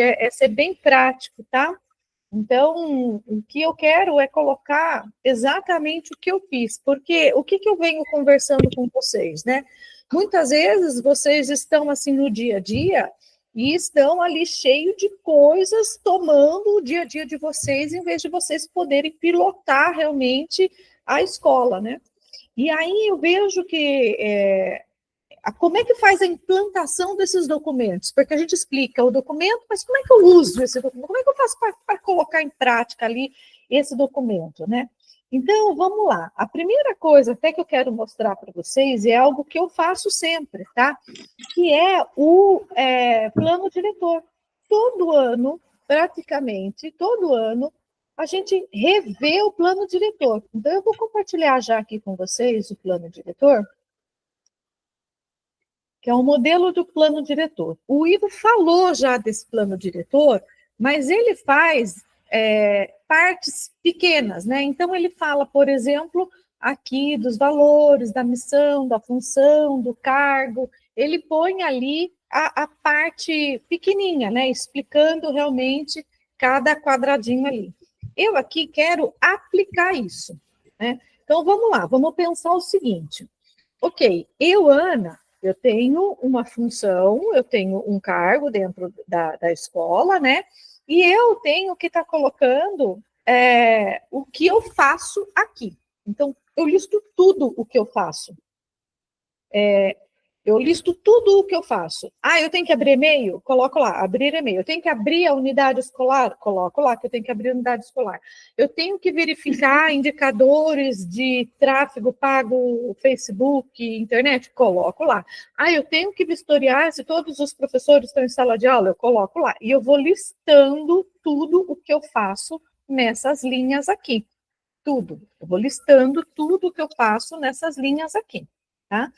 é ser bem prático, tá? Então, o que eu quero é colocar exatamente o que eu fiz, porque o que eu venho conversando com vocês, né? Muitas vezes vocês estão assim no dia a dia e estão ali cheio de coisas tomando o dia a dia de vocês, em vez de vocês poderem pilotar realmente a escola, né? E aí eu vejo que como é que faz a implantação desses documentos? Porque a gente explica o documento, mas como é que eu uso esse documento? Como é que eu faço para colocar em prática ali esse documento, né? Então, vamos lá. A primeira coisa até que eu quero mostrar para vocês é algo que eu faço sempre, tá? Que é o plano diretor. Todo ano, praticamente, todo ano, a gente revê o plano diretor. Então, eu vou compartilhar já aqui com vocês o plano diretor, que é o modelo do plano diretor. O Ivo falou já desse plano diretor, mas ele faz partes pequenas, né? Então, ele fala, por exemplo, aqui dos valores, da missão, da função, do cargo, ele põe ali a parte pequenininha, né? Explicando realmente cada quadradinho ali. Eu aqui quero aplicar isso, né? Então, vamos lá, vamos pensar o seguinte. Ok, Ana, eu tenho uma função, eu tenho um cargo dentro da escola, né? E eu tenho que estar colocando o que eu faço aqui. Então, eu listo tudo o que eu faço. Eu listo tudo o que eu faço. Ah, eu tenho que abrir e-mail? Coloco lá, abrir e-mail. Eu tenho que abrir a unidade escolar? Coloco lá que eu tenho que abrir a unidade escolar. Eu tenho que verificar indicadores de tráfego pago, Facebook, internet? Coloco lá. Ah, eu tenho que vistoriar se todos os professores estão em sala de aula? Eu coloco lá. E eu vou listando tudo o que eu faço nessas linhas aqui. Tudo. Eu vou listando tudo o que eu faço nessas linhas aqui, tá?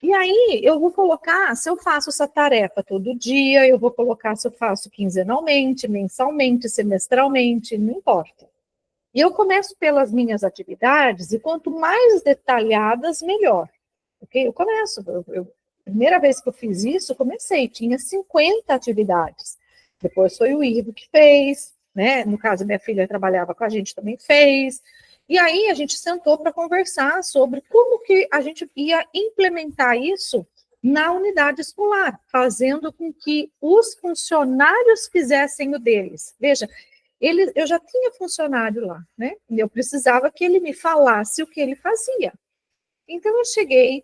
E aí, eu vou colocar se eu faço essa tarefa todo dia, eu vou colocar se eu faço quinzenalmente, mensalmente, semestralmente, não importa. E eu começo pelas minhas atividades, e quanto mais detalhadas, melhor. Ok? Eu começo. Primeira vez que eu fiz isso, eu comecei, tinha 50 atividades. Depois foi o Ivo que fez, né? No caso, minha filha trabalhava com a gente, também fez. E aí a gente sentou para conversar sobre como que a gente ia implementar isso na unidade escolar, fazendo com que os funcionários fizessem o deles. Veja, eu já tinha funcionário lá, né? Eu precisava que ele me falasse o que ele fazia. Então, eu cheguei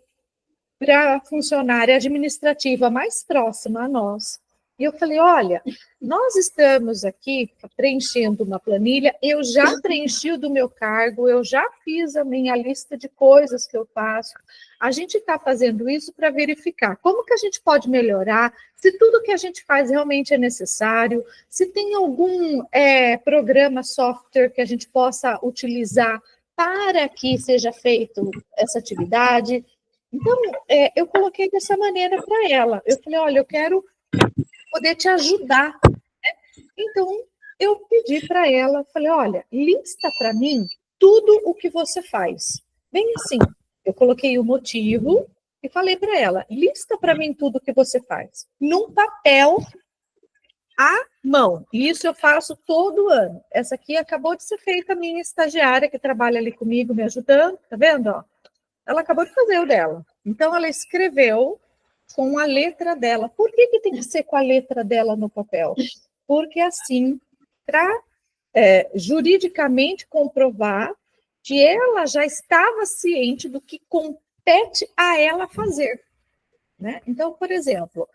para a funcionária administrativa mais próxima a nós. E eu falei, olha, nós estamos aqui preenchendo uma planilha, eu já preenchi o do meu cargo, eu já fiz a minha lista de coisas que eu faço, a gente está fazendo isso para verificar como que a gente pode melhorar, se tudo que a gente faz realmente é necessário, se tem algum programa, software que a gente possa utilizar para que seja feito essa atividade. Então, eu coloquei dessa maneira para ela. Eu falei, olha, eu quero poder te ajudar. Então, eu pedi para ela, falei, olha, lista para mim tudo o que você faz. Bem assim, eu coloquei o motivo e falei para ela, lista para mim tudo o que você faz. Num papel à mão. Isso eu faço todo ano. Essa aqui acabou de ser feita a minha estagiária, que trabalha ali comigo, me ajudando, tá vendo? Ó? Ela acabou de fazer o dela. Então, ela escreveu com a letra dela. Por que tem que ser com a letra dela no papel? Porque assim, para juridicamente comprovar que ela já estava ciente do que compete a ela fazer. Né? Então, por exemplo,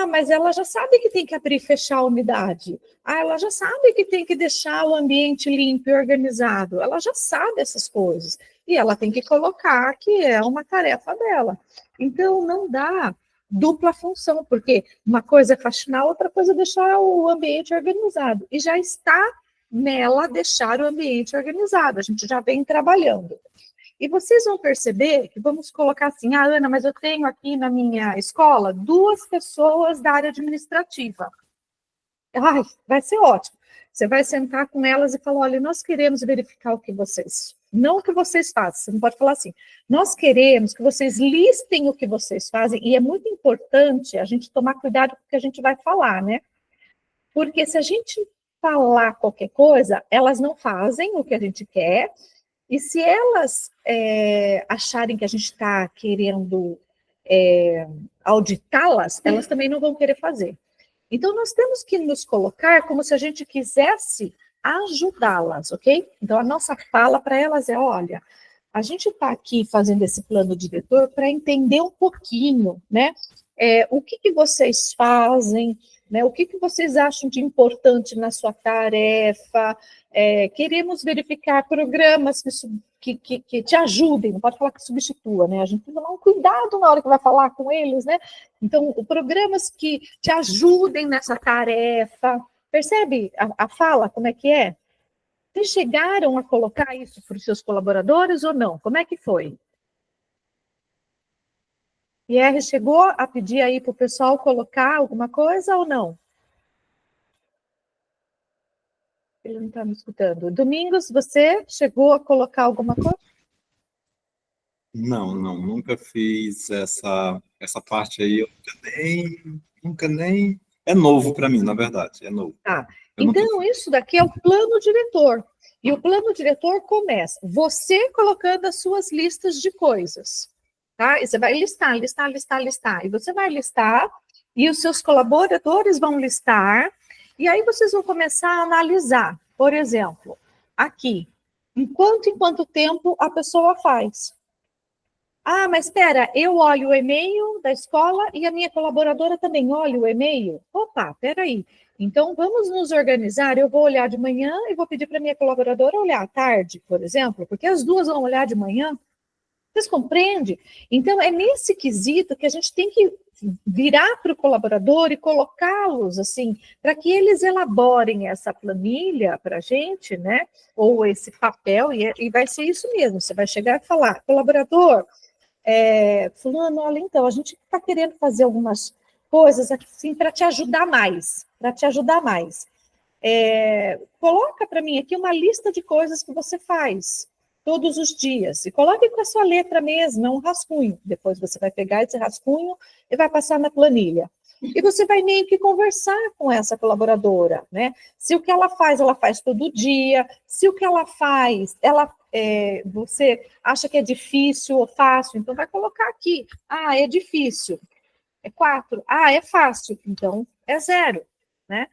mas ela já sabe que tem que abrir e fechar a unidade. Ela já sabe que tem que deixar o ambiente limpo e organizado. Ela já sabe essas coisas. E ela tem que colocar que é uma tarefa dela. Então, não dá dupla função, porque uma coisa é faxinar, outra coisa é deixar o ambiente organizado. E já está nela deixar o ambiente organizado. A gente já vem trabalhando. E vocês vão perceber que vamos colocar assim, Ana, mas eu tenho aqui na minha escola 2 pessoas da área administrativa. Ai, vai ser ótimo. Você vai sentar com elas e falar, olha, nós queremos verificar o que vocês, não o que vocês fazem, você não pode falar assim, nós queremos que vocês listem o que vocês fazem, e é muito importante a gente tomar cuidado com o que a gente vai falar, né? Porque se a gente falar qualquer coisa, elas não fazem o que a gente quer, e se elas acharem que a gente está querendo auditá-las, elas também não vão querer fazer. Então, nós temos que nos colocar como se a gente quisesse ajudá-las, ok? Então, a nossa fala para elas é, olha, a gente está aqui fazendo esse plano diretor para entender um pouquinho, né? O que vocês fazem, né? O que vocês acham de importante na sua tarefa? Queremos verificar programas que te ajudem, não pode falar que substitua, né? A gente tem que tomar um cuidado na hora que vai falar com eles, né? Então, programas que te ajudem nessa tarefa. Percebe a fala, como é que é? Vocês chegaram a colocar isso para os seus colaboradores ou não? Como é que foi? Pierre chegou a pedir aí para o pessoal colocar alguma coisa ou não? Ele não está me escutando. Domingos, você chegou a colocar alguma coisa? Não, nunca fiz essa parte aí, eu nunca nem, é novo para mim, na verdade, é novo. Tá. Então, isso daqui é o plano diretor. E o plano diretor começa você colocando as suas listas de coisas. Tá? E você vai listar. E você vai listar, e os seus colaboradores vão listar, e aí vocês vão começar a analisar. Por exemplo, aqui, em quanto tempo a pessoa faz? Ah, mas espera, eu olho o e-mail da escola e a minha colaboradora também olha o e-mail? Opa, peraí. Então, vamos nos organizar. Eu vou olhar de manhã e vou pedir para a minha colaboradora olhar à tarde, por exemplo, porque as duas vão olhar de manhã. Vocês compreendem? Então, é nesse quesito que a gente tem que virar para o colaborador e colocá-los, assim, para que eles elaborem essa planilha para a gente, né? Ou esse papel, e vai ser isso mesmo. Você vai chegar e falar, colaborador, fulano, olha, então, a gente está querendo fazer algumas coisas assim para te ajudar mais, coloca para mim aqui uma lista de coisas que você faz todos os dias, e coloque com a sua letra mesmo, é um rascunho, depois você vai pegar esse rascunho e vai passar na planilha. E você vai meio que conversar com essa colaboradora, né? Se o que ela faz todo dia, se o que ela faz, você acha que é difícil ou fácil, então vai colocar aqui, é difícil, é 4, é fácil, então é 0, né?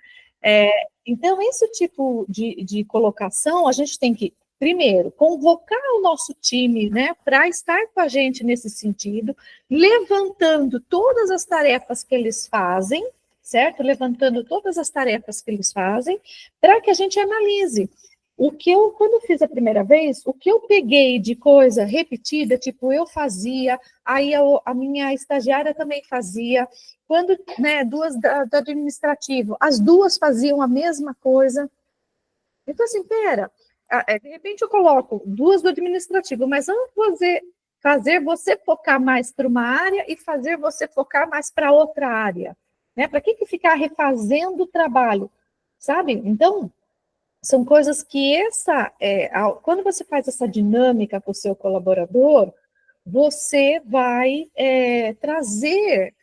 Então, esse tipo de colocação, a gente tem que, primeiro, convocar o nosso time, né, para estar com a gente nesse sentido, levantando todas as tarefas que eles fazem, certo? Levantando todas as tarefas que eles fazem, para que a gente analise. Quando eu fiz a primeira vez, o que eu peguei de coisa repetida, tipo, eu fazia, aí a minha estagiária também fazia, quando, né, duas do administrativo, as duas faziam a mesma coisa. Então, assim, de repente eu coloco duas do administrativo, mas vamos fazer você focar mais para uma área e fazer você focar mais para outra área, né? Para que ficar refazendo o trabalho, sabe? Então, são coisas que quando você faz essa dinâmica com o seu colaborador, você vai trazer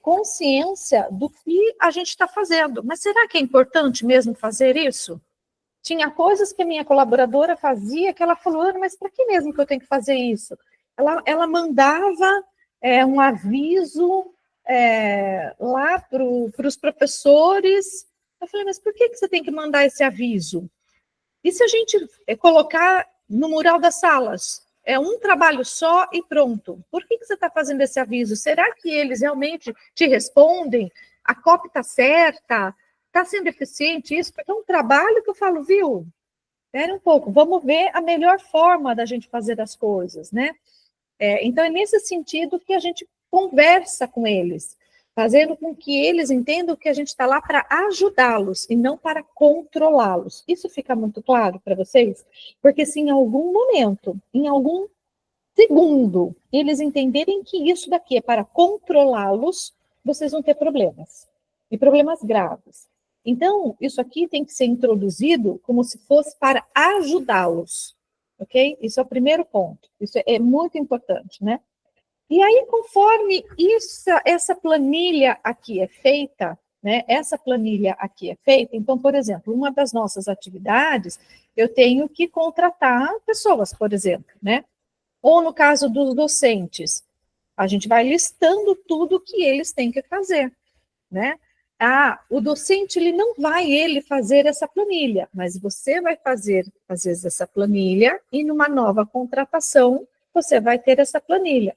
consciência do que a gente está fazendo. Mas será que é importante mesmo fazer isso? Tinha coisas que a minha colaboradora fazia que ela falou, mas para que mesmo que eu tenho que fazer isso? Ela mandava um aviso lá para os professores. Eu falei, mas por que você tem que mandar esse aviso? E se a gente colocar no mural das salas? É um trabalho só e pronto. Por que você está fazendo esse aviso? Será que eles realmente te respondem? A cópia está certa? Está sendo eficiente isso? Porque é um trabalho que eu falo, viu? Espera um pouco, vamos ver a melhor forma da gente fazer as coisas, né? Então, é nesse sentido que a gente conversa com eles, fazendo com que eles entendam que a gente está lá para ajudá-los e não para controlá-los. Isso fica muito claro para vocês? Porque se em algum momento, em algum segundo, eles entenderem que isso daqui é para controlá-los, vocês vão ter problemas, e problemas graves. Então, isso aqui tem que ser introduzido como se fosse para ajudá-los, ok? Isso é o primeiro ponto, isso é muito importante, né? E aí, conforme essa planilha aqui é feita, né? Essa planilha aqui é feita. Então, por exemplo, uma das nossas atividades, eu tenho que contratar pessoas, por exemplo, né? Ou no caso dos docentes, a gente vai listando tudo que eles têm que fazer, né? O docente, ele não vai fazer essa planilha, mas você vai fazer, às vezes, essa planilha e numa nova contratação, você vai ter essa planilha.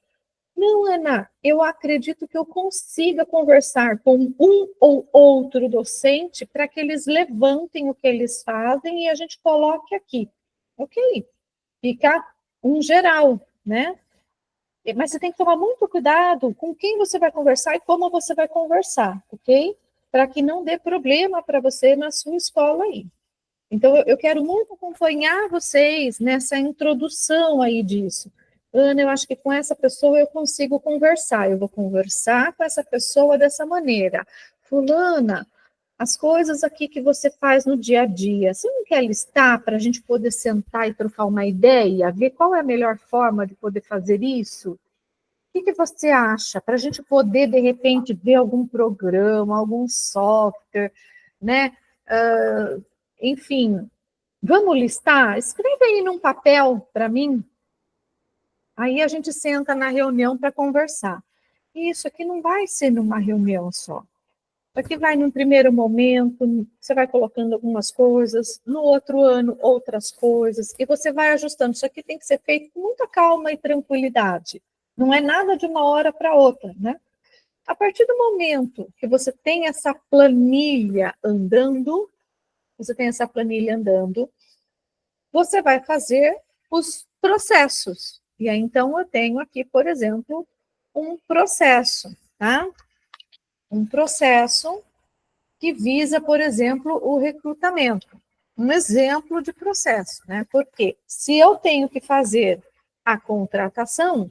Não, Ana, eu acredito que eu consiga conversar com um ou outro docente para que eles levantem o que eles fazem e a gente coloque aqui. Ok, fica um geral, né? Mas você tem que tomar muito cuidado com quem você vai conversar e como você vai conversar, ok? Para que não dê problema para você na sua escola aí. Então, eu quero muito acompanhar vocês nessa introdução aí disso. Ana, eu acho que com essa pessoa eu consigo conversar. Eu vou conversar com essa pessoa dessa maneira. Fulana, as coisas aqui que você faz no dia a dia, você não quer listar para a gente poder sentar e trocar uma ideia, ver qual é a melhor forma de poder fazer isso? O que você acha? Para a gente poder, de repente, ver algum programa, algum software, né? Enfim, vamos listar? Escreve aí num papel para mim. Aí a gente senta na reunião para conversar. Isso aqui não vai ser numa reunião só. Isso aqui vai num primeiro momento, você vai colocando algumas coisas, no outro ano outras coisas, e você vai ajustando. Isso aqui tem que ser feito com muita calma e tranquilidade. Não é nada de uma hora para outra, né? A partir do momento que você tem essa planilha andando, você vai fazer os processos. E aí, então, eu tenho aqui, por exemplo, um processo, tá? Um processo que visa, por exemplo, o recrutamento. Um exemplo de processo, né? Porque se eu tenho que fazer a contratação,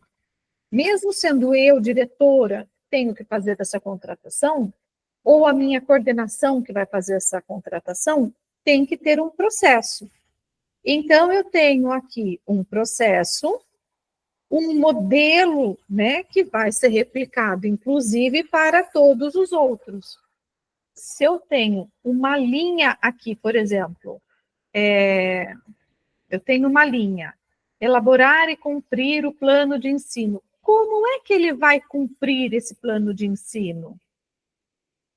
mesmo sendo eu diretora, tenho que fazer essa contratação, ou a minha coordenação que vai fazer essa contratação, tem que ter um processo. Então, eu tenho aqui um processo, um modelo, né, que vai ser replicado, inclusive, para todos os outros. Se eu tenho uma linha aqui, por exemplo, eu tenho uma linha, elaborar e cumprir o plano de ensino. Como é que ele vai cumprir esse plano de ensino?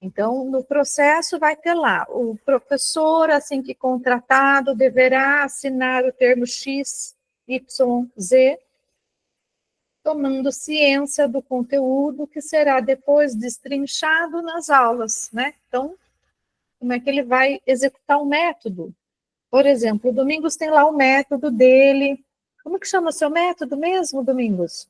Então, no processo vai ter lá, o professor, assim que contratado, deverá assinar o termo X, Y, Z, tomando ciência do conteúdo que será depois destrinchado nas aulas, né? Então, como é que ele vai executar o método? Por exemplo, o Domingos tem lá o método dele. Como que chama o seu método mesmo, Domingos?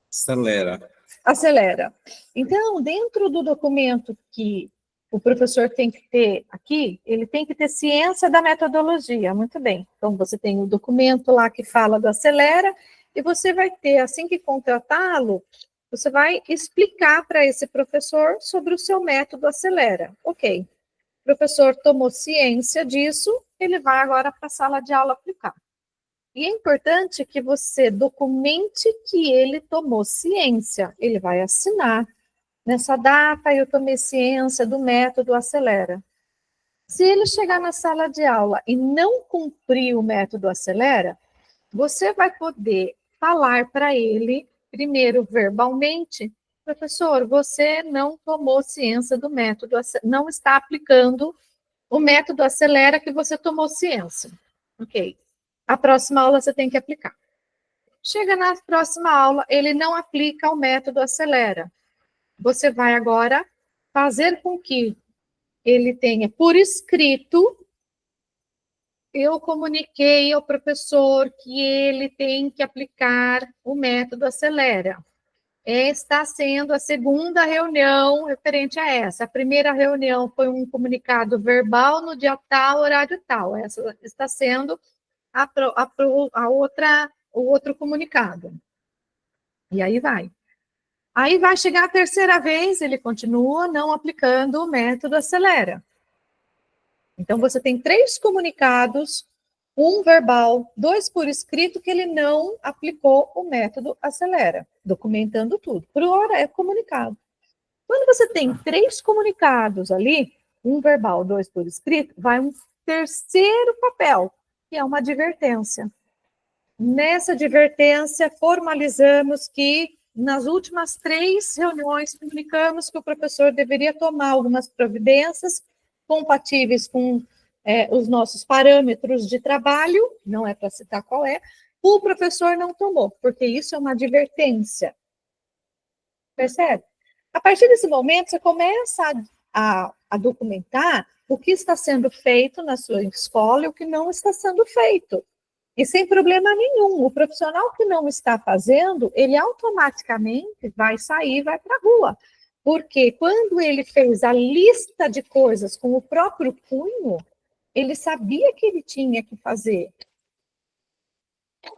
Acelera. Acelera. Então, dentro do documento que o professor tem que ter aqui, ele tem que ter ciência da metodologia. Muito bem. Então, você tem o documento lá que fala do Acelera, e você vai ter, assim que contratá-lo, você vai explicar para esse professor sobre o seu método Acelera. Ok. O professor tomou ciência disso, ele vai agora para a sala de aula aplicar. E é importante que você documente que ele tomou ciência. Ele vai assinar. Nessa data, eu tomei ciência do método Acelera. Se ele chegar na sala de aula e não cumprir o método Acelera, você vai poder falar para ele, primeiro verbalmente, professor, você não tomou ciência do método, não está aplicando o método Acelera que você tomou ciência. Ok. A próxima aula você tem que aplicar. Chega na próxima aula, ele não aplica o método Acelera. Você vai agora fazer com que ele tenha por escrito, eu comuniquei ao professor que ele tem que aplicar o método Acelera. Está sendo a segunda reunião referente a essa. A primeira reunião foi um comunicado verbal no dia tal, horário tal. Essa está sendo o outro comunicado. E aí vai. Aí vai chegar a terceira vez, ele continua não aplicando o método Acelera. Então, você tem 3 comunicados um verbal, 2 por escrito, que ele não aplicou o método acelera, documentando tudo. Por hora é comunicado. Quando você tem 3 comunicados ali, um verbal, 2 por escrito, vai um terceiro papel, que é uma advertência. Nessa advertência, formalizamos que nas últimas 3 reuniões comunicamos que o professor deveria tomar algumas providências compatíveis com os nossos parâmetros de trabalho, não é para citar qual é, o professor não tomou, porque isso é uma advertência. Percebe? A partir desse momento, você começa a documentar o que está sendo feito na sua escola e o que não está sendo feito. E sem problema nenhum. O profissional que não está fazendo, ele automaticamente vai sair, vai para a rua. Porque quando ele fez a lista de coisas com o próprio punho, ele sabia que ele tinha que fazer.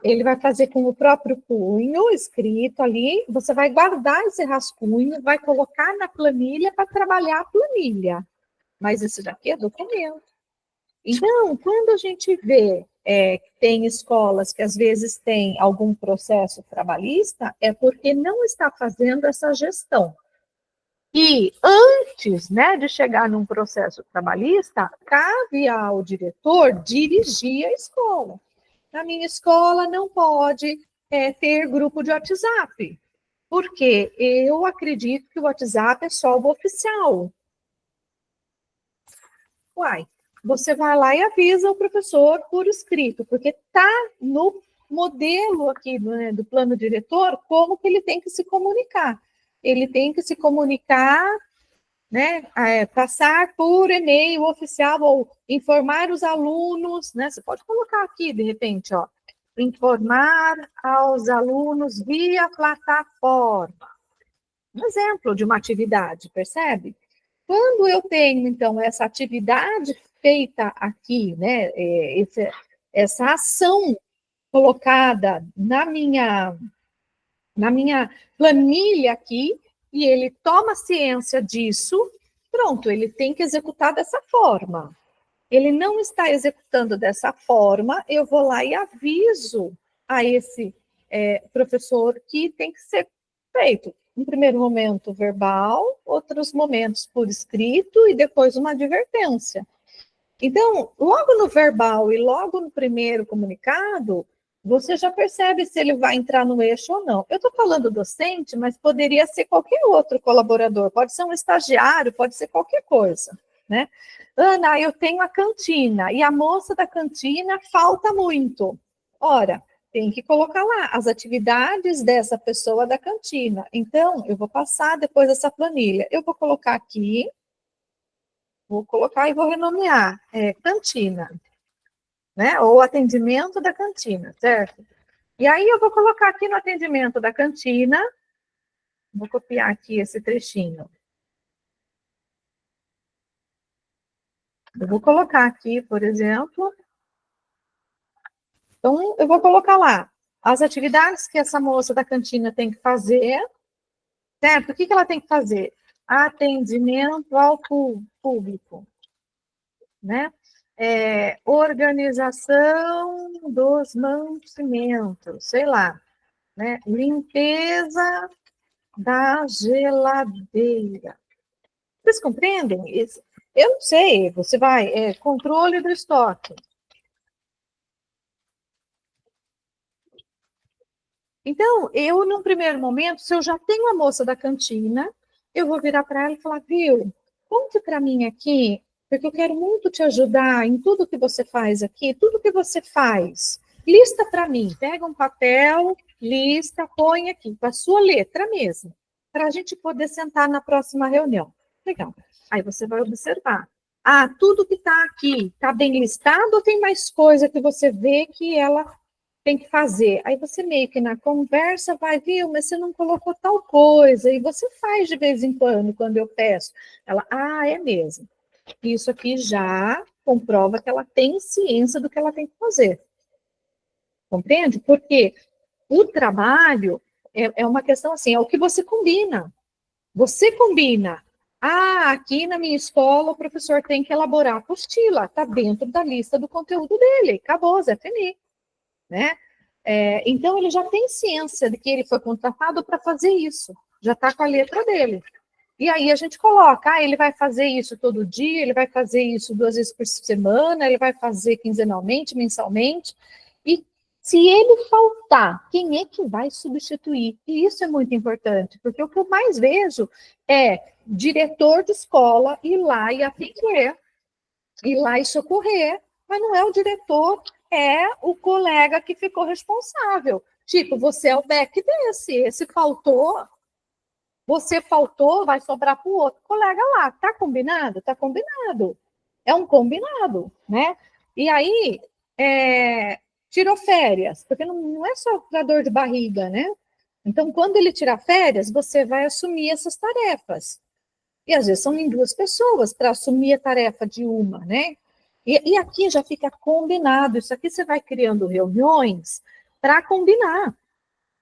Ele vai fazer com o próprio punho, escrito ali, você vai guardar esse rascunho, vai colocar na planilha para trabalhar a planilha. Mas isso daqui é documento. Então, quando a gente vê que tem escolas que às vezes têm algum processo trabalhista, é porque não está fazendo essa gestão. E antes, né, de chegar num processo trabalhista, cabe ao diretor dirigir a escola. Na minha escola não pode ter grupo de WhatsApp, porque eu acredito que o WhatsApp é só o oficial. Uai, você vai lá e avisa o professor por escrito, porque está no modelo aqui do plano diretor como que ele tem que se comunicar. Ele tem que se comunicar, né, passar por e-mail oficial ou informar os alunos, né? Você pode colocar aqui, de repente, ó, informar aos alunos via plataforma. Um exemplo de uma atividade, percebe? Quando eu tenho, então, essa atividade feita aqui, né, essa ação colocada na minha planilha aqui, e ele toma ciência disso, pronto, ele tem que executar dessa forma. Ele não está executando dessa forma, eu vou lá e aviso a esse professor que tem que ser feito. No primeiro momento verbal, outros momentos por escrito e depois uma advertência. Então, logo no verbal e logo no primeiro comunicado, você já percebe se ele vai entrar no eixo ou não. Eu estou falando docente, mas poderia ser qualquer outro colaborador, pode ser um estagiário, pode ser qualquer coisa, né? Ana, eu tenho a cantina, e a moça da cantina falta muito. Ora, tem que colocar lá as atividades dessa pessoa da cantina. Então, eu vou passar depois essa planilha. Eu vou colocar aqui, vou colocar e vou renomear, cantina, né? Ou atendimento da cantina, certo? E aí eu vou colocar aqui no atendimento da cantina, vou copiar aqui esse trechinho. Eu vou colocar aqui, por exemplo. Então, eu vou colocar lá as atividades que essa moça da cantina tem que fazer, certo? O que ela tem que fazer? Atendimento ao público, né? Organização dos mantimentos, sei lá, né? Limpeza da geladeira. Vocês compreendem isso? Eu não sei, você vai, controle do estoque. Então, eu, num primeiro momento, se eu já tenho a moça da cantina, eu vou virar para ela e falar, viu, conte para mim aqui, porque eu quero muito te ajudar em tudo que você faz aqui, tudo que você faz. Lista para mim, pega um papel, lista, põe aqui, com a sua letra mesmo, para a gente poder sentar na próxima reunião. Legal. Aí você vai observar. Ah, tudo que está aqui, está bem listado ou tem mais coisa que você vê que ela tem que fazer? Aí você meio que na conversa vai, viu, mas você não colocou tal coisa, e você faz de vez em quando eu peço. Ela, é mesmo. Isso aqui já comprova que ela tem ciência do que ela tem que fazer. Compreende? Porque o trabalho é uma questão assim, é o que você combina. Você combina Ah, aqui na minha escola o professor tem que elaborar a apostila, está dentro da lista do conteúdo dele, acabou, Zé Fini, né? Então, ele já tem ciência de que ele foi contratado para fazer isso, já está com a letra dele. E aí a gente coloca, ele vai fazer isso todo dia, ele vai fazer isso 2 vezes por semana, ele vai fazer quinzenalmente, mensalmente, e se ele faltar, quem é que vai substituir? E isso é muito importante, porque o que eu mais vejo é diretor de escola ir lá e atender, ir lá e socorrer, mas não é o diretor, é o colega que ficou responsável. Tipo, você é o back desse, esse faltou, você faltou, vai sobrar para o outro colega lá. Tá combinado? Tá combinado. É um combinado, né? E aí, tirou férias, porque não é só para dor de barriga, né? Então, quando ele tirar férias, você vai assumir essas tarefas. E às vezes são em 2 pessoas para assumir a tarefa de uma, né? E aqui já fica combinado. Isso aqui você vai criando reuniões para combinar.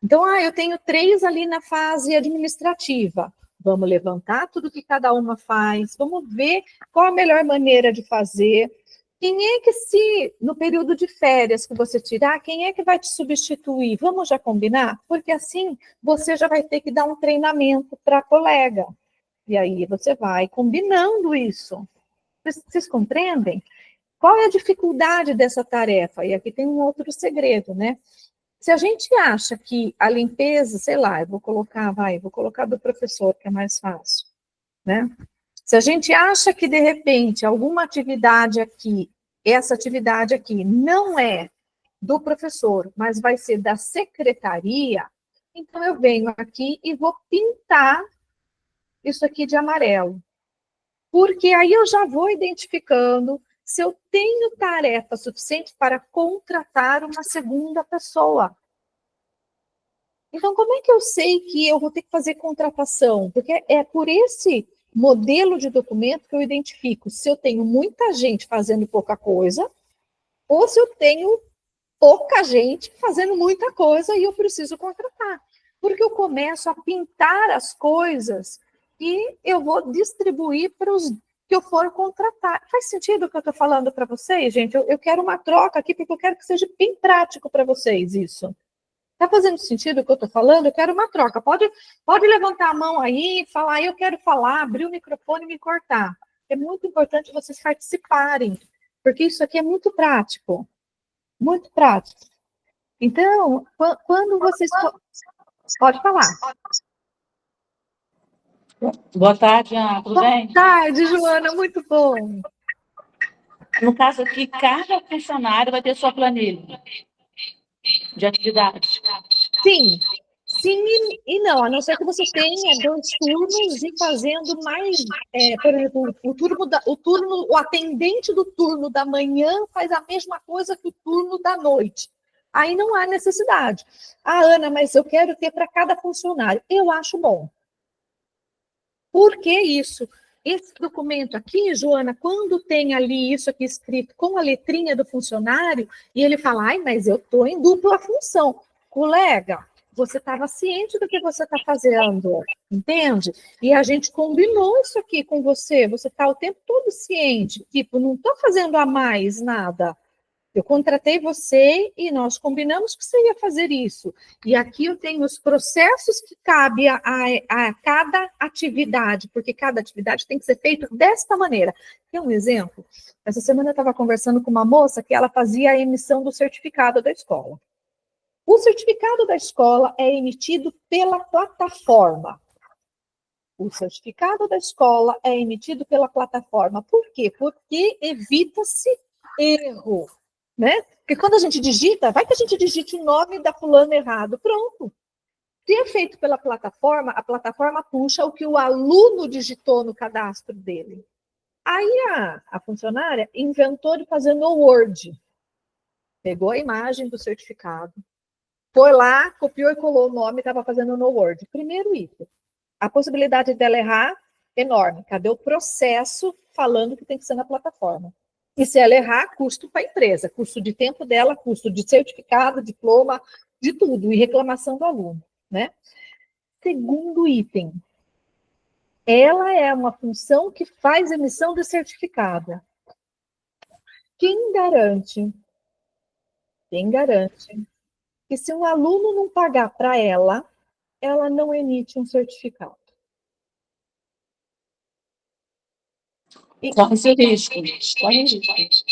Então, eu tenho 3 ali na fase administrativa. Vamos levantar tudo que cada uma faz, vamos ver qual a melhor maneira de fazer. Quem é que, se no período de férias que você tirar, quem é que vai te substituir? Vamos já combinar? Porque assim você já vai ter que dar um treinamento para a colega. E aí você vai combinando isso. Vocês compreendem? Qual é a dificuldade dessa tarefa? E aqui tem um outro segredo, né? Se a gente acha que a limpeza, sei lá, vou colocar do professor, que é mais fácil, né? Se a gente acha que, de repente, alguma atividade aqui, essa atividade aqui não é do professor, mas vai ser da secretaria, então eu venho aqui e vou pintar isso aqui de amarelo. Porque aí eu já vou identificando se eu tenho tarefa suficiente para contratar uma segunda pessoa. Então, como é que eu sei que eu vou ter que fazer contratação? Porque é por esse modelo de documento que eu identifico se eu tenho muita gente fazendo pouca coisa ou se eu tenho pouca gente fazendo muita coisa e eu preciso contratar. Porque eu começo a pintar as coisas e eu vou distribuir para os que eu for contratar. Faz sentido o que eu estou falando para vocês, gente? Eu quero uma troca aqui, porque eu quero que seja bem prático para vocês isso. Está fazendo sentido o que eu estou falando? Eu quero uma troca. Pode levantar a mão aí, falar, eu quero falar, abrir o microfone e me cortar. É muito importante vocês participarem, porque isso aqui é muito prático. Muito prático. Então, quando vocês... Pode falar. Boa tarde, Ana. Tudo bem? Boa tarde, Joana. Muito bom. No caso aqui, cada funcionário vai ter sua planilha de atividades. Sim. Sim e não, a não ser que você tenha 2 turnos e fazendo mais, por exemplo, o atendente do turno da manhã faz a mesma coisa que o turno da noite. Aí não há necessidade. Ana, mas eu quero ter para cada funcionário. Eu acho bom. Por que isso? Esse documento aqui, Joana, quando tem ali isso aqui escrito com a letrinha do funcionário, e ele fala, mas eu estou em dupla função. Colega, você estava ciente do que você está fazendo, entende? E a gente combinou isso aqui com você, você está o tempo todo ciente, tipo, não estou fazendo a mais nada. Eu contratei você e nós combinamos que você ia fazer isso. E aqui eu tenho os processos que cabem a cada atividade, porque cada atividade tem que ser feita desta maneira. Tem um exemplo? Essa semana eu estava conversando com uma moça que ela fazia a emissão do certificado da escola. O certificado da escola é emitido pela plataforma. O certificado da escola é emitido pela plataforma. Por quê? Porque evita-se erro. Né? Porque quando a gente digita, vai que a gente digite o nome da fulana errado, pronto. Se é feito pela plataforma, a plataforma puxa o que o aluno digitou no cadastro dele. Aí a funcionária inventou de fazer no Word. Pegou a imagem do certificado, foi lá, copiou e colou o nome e estava fazendo no Word. Primeiro item. A possibilidade dela errar, enorme. Cadê o processo falando que tem que ser na plataforma? E se ela errar, custo para a empresa, custo de tempo dela, custo de certificado, diploma, de tudo, e reclamação do aluno, né? Segundo item, Ela é uma função que faz emissão de certificado. Quem garante que se um aluno não pagar para ela não emite um certificado? Corre esse risco. Corre esse risco.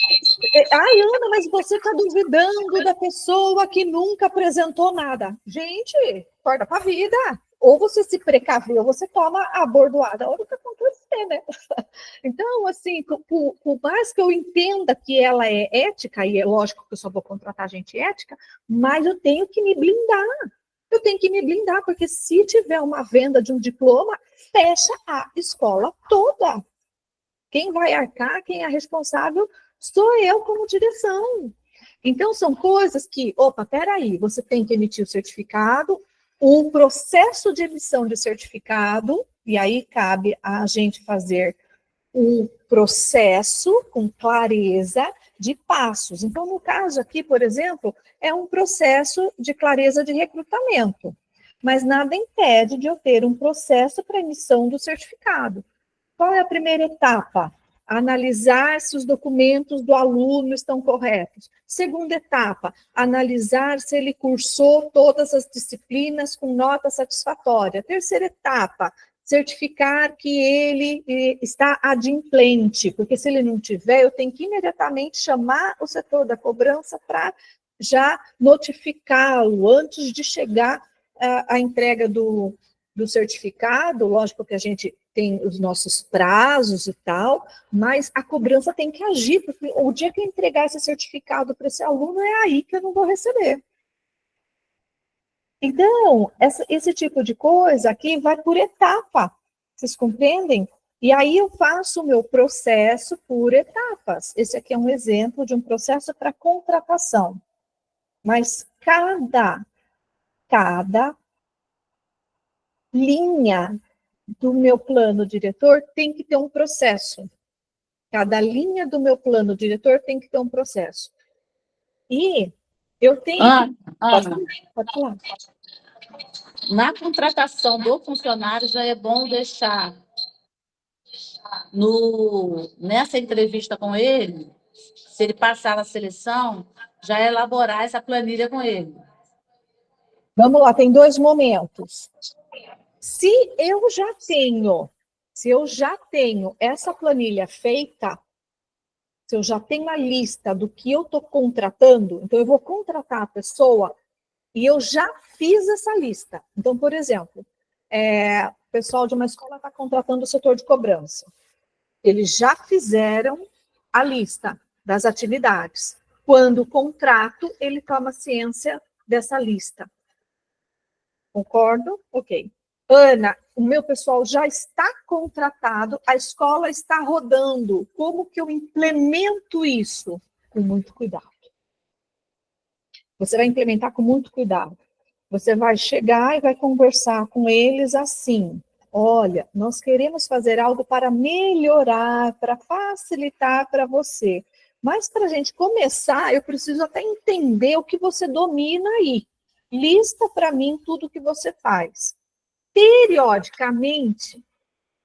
Ai, Ana, mas você está duvidando da pessoa que nunca apresentou nada. Gente, acorda para a vida. Ou você se precaveu, ou você toma a bordoada. Olha o que acontecer, né? Então, assim, por mais que eu entenda que ela é ética, e é lógico que eu só vou contratar gente ética, mas eu tenho que me blindar. Eu tenho que me blindar, porque se tiver uma venda de um diploma, fecha a escola toda. Quem vai arcar, quem é responsável, sou eu como direção. Então, são coisas que, peraí, você tem que emitir o certificado, o processo de emissão de certificado, e aí cabe a gente fazer um processo com clareza de passos. Então, no caso aqui, por exemplo, é um processo de clareza de recrutamento, mas nada impede de eu ter um processo para emissão do certificado. Qual é a primeira etapa? Analisar se os documentos do aluno estão corretos. Segunda etapa, analisar se ele cursou todas as disciplinas com nota satisfatória. Terceira etapa, certificar que ele está adimplente, porque se ele não tiver, eu tenho que imediatamente chamar o setor da cobrança para já notificá-lo antes de chegar a entrega do certificado. Lógico que a gente tem os nossos prazos e tal, mas a cobrança tem que agir, porque o dia que eu entregar esse certificado para esse aluno, é aí que eu não vou receber. Então, esse tipo de coisa aqui vai por etapa, vocês compreendem? E aí eu faço o meu processo por etapas. Esse aqui é um exemplo de um processo para contratação. Mas cada linha do meu plano diretor tem que ter um processo. Cada linha do meu plano diretor tem que ter um processo. E eu tenho... Pode falar. Na contratação do funcionário, já é bom deixar nessa entrevista com ele, se ele passar na seleção, já elaborar essa planilha com ele. Vamos lá, tem 2 momentos. Se eu já tenho essa planilha feita, se eu já tenho a lista do que eu estou contratando, então eu vou contratar a pessoa e eu já fiz essa lista. Então, por exemplo, o pessoal de uma escola está contratando o setor de cobrança. Eles já fizeram a lista das atividades. Quando o contrato, ele toma ciência dessa lista. Concordo? Ok. Ana, o meu pessoal já está contratado, a escola está rodando. Como que eu implemento isso? Com muito cuidado. Você vai implementar com muito cuidado. Você vai chegar e vai conversar com eles assim: olha, nós queremos fazer algo para melhorar, para facilitar para você. Mas para a gente começar, eu preciso até entender o que você domina aí. Lista para mim tudo o que você faz. Periodicamente,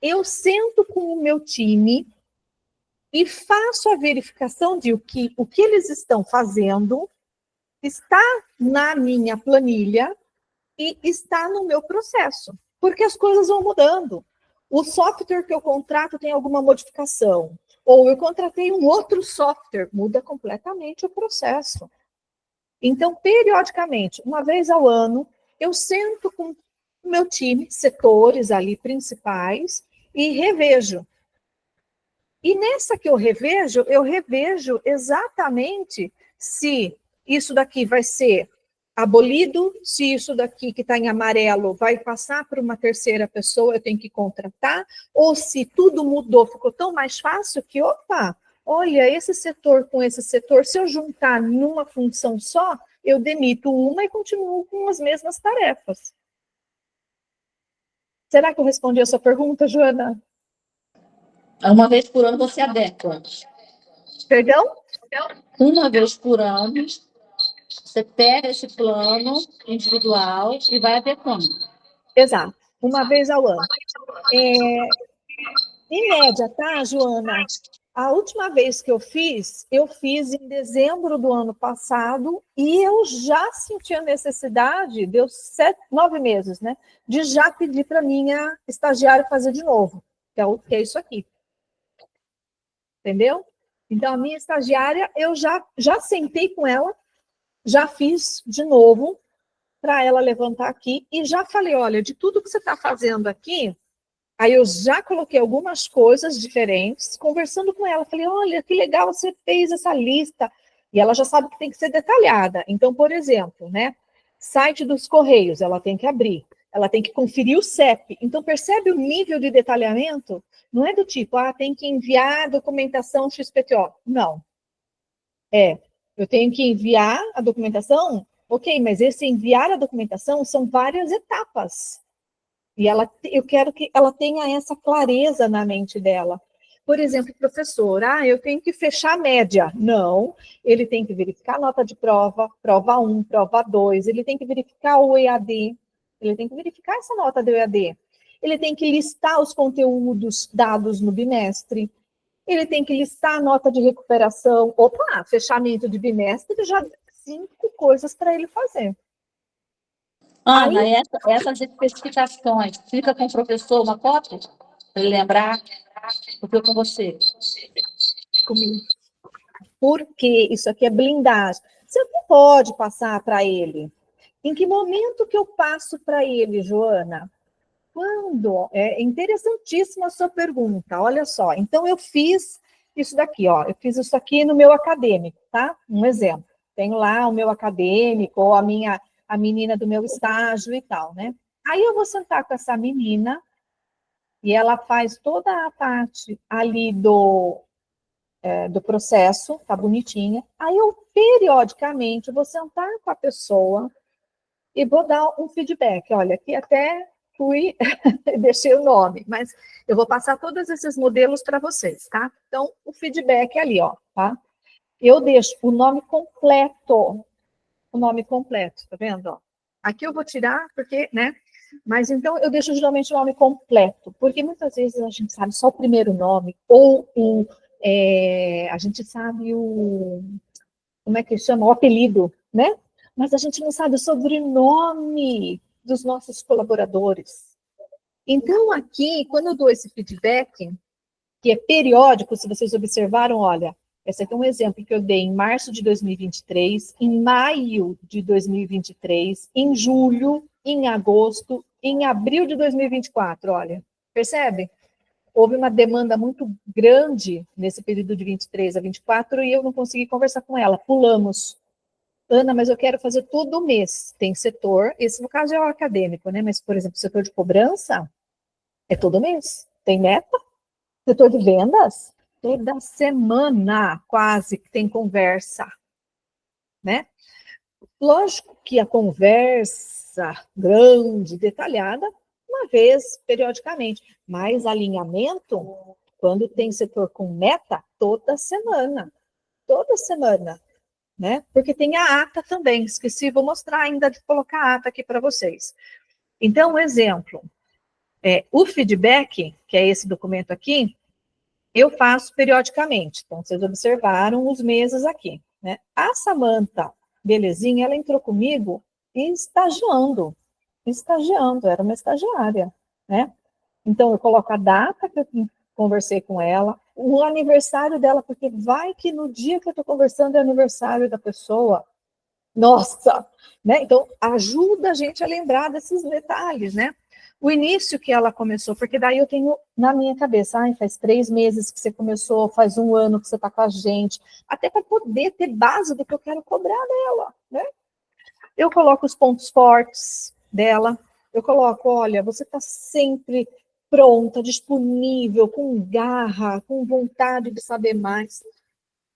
eu sento com o meu time e faço a verificação de o que eles estão fazendo está na minha planilha e está no meu processo, porque as coisas vão mudando. O software que eu contrato tem alguma modificação, ou eu contratei um outro software, muda completamente o processo. Então, periodicamente, uma vez ao ano, eu sento com o meu time, setores ali principais, e revejo. E nessa que eu revejo exatamente se isso daqui vai ser abolido, se isso daqui que está em amarelo vai passar para uma terceira pessoa, eu tenho que contratar, ou se tudo mudou, ficou tão mais fácil que, olha, esse setor com esse setor, se eu juntar numa função só, eu demito uma e continuo com as mesmas tarefas. Será que eu respondi a sua pergunta, Joana? Uma vez por ano você adequa. Perdão? Uma vez por ano, você pega esse plano individual e vai adequando. Exato. uma vez ao ano. Em média, tá, Joana? A última vez que eu fiz em dezembro do ano passado, e eu já senti a necessidade, deu 9 meses, né? De já pedir para minha estagiária fazer de novo, que é isso aqui. Entendeu? Então, a minha estagiária, eu já sentei com ela, já fiz de novo, para ela levantar aqui, e já falei, olha, de tudo que você está fazendo aqui, aí eu já coloquei algumas coisas diferentes, conversando com ela, falei, olha, que legal você fez essa lista, e ela já sabe que tem que ser detalhada. Então, por exemplo, né, site dos Correios, ela tem que abrir, ela tem que conferir o CEP. Então, percebe o nível de detalhamento? Não é do tipo, tem que enviar a documentação XPTO. Não. Eu tenho que enviar a documentação, ok, mas esse enviar a documentação são várias etapas. E eu quero que ela tenha essa clareza na mente dela. Por exemplo, professor, eu tenho que fechar a média. Não, ele tem que verificar a nota de prova, prova 1, prova 2, ele tem que verificar o EAD, ele tem que verificar essa nota do EAD. Ele tem que listar os conteúdos dados no bimestre, ele tem que listar a nota de recuperação. Opa, fechamento de bimestre, já 5 coisas para ele fazer. Ana, essas especificações, fica com o professor uma cópia? Para ele lembrar, porque eu com você. Comigo. Porque isso aqui é blindagem. Você não pode passar para ele. Em que momento que eu passo para ele, Joana? Quando? É interessantíssima a sua pergunta. Olha só. Então, eu fiz isso daqui, ó. Eu fiz isso aqui no meu acadêmico, tá? Um exemplo. Tenho lá o meu acadêmico, ou a menina do meu estágio e tal, né? Aí eu vou sentar com essa menina e ela faz toda a parte ali do processo, tá bonitinha. Aí eu, periodicamente, vou sentar com a pessoa e vou dar um feedback. Olha, aqui até fui, deixei o nome, mas eu vou passar todos esses modelos para vocês, tá? Então, o feedback é ali, ó, tá? Eu deixo o nome completo, tá vendo? Ó? Aqui eu vou tirar, porque, né? Mas então eu deixo geralmente o nome completo, porque muitas vezes a gente sabe só o primeiro nome, ou a gente sabe como é que chama? O apelido, né? Mas a gente não sabe o sobrenome dos nossos colaboradores. Então, aqui, quando eu dou esse feedback, que é periódico, se vocês observaram, olha, esse aqui é um exemplo que eu dei em março de 2023, em maio de 2023, em julho, em agosto, em abril de 2024, olha, percebe? Houve uma demanda muito grande nesse período de 23 a 24 e eu não consegui conversar com ela, pulamos. Ana, mas eu quero fazer todo mês. Tem setor, esse no caso é o acadêmico, né? Mas, por exemplo, o setor de cobrança é todo mês. Tem meta? Setor de vendas? Toda semana, quase, que tem conversa, né? Lógico que a conversa grande, detalhada, uma vez, periodicamente. Mas alinhamento, quando tem setor com meta, toda semana. Toda semana. Né? Porque tem a ata também, esqueci, vou mostrar ainda de colocar a ata aqui para vocês. Então, um exemplo, o feedback, que é esse documento aqui, eu faço periodicamente. Então, vocês observaram os meses aqui. Né? A Samanta, belezinha, ela entrou comigo estagiando, era uma estagiária, né? Então, eu coloco a data que eu conversei com ela, o aniversário dela, porque vai que no dia que eu estou conversando é aniversário da pessoa. Nossa! Né? Então, ajuda a gente a lembrar desses detalhes, né? O início que ela começou, porque daí eu tenho na minha cabeça, faz 3 meses que você começou, faz 1 ano que você está com a gente, até para poder ter base do que eu quero cobrar dela, né? Eu coloco os pontos fortes dela, eu coloco, olha, você está sempre pronta, disponível, com garra, com vontade de saber mais.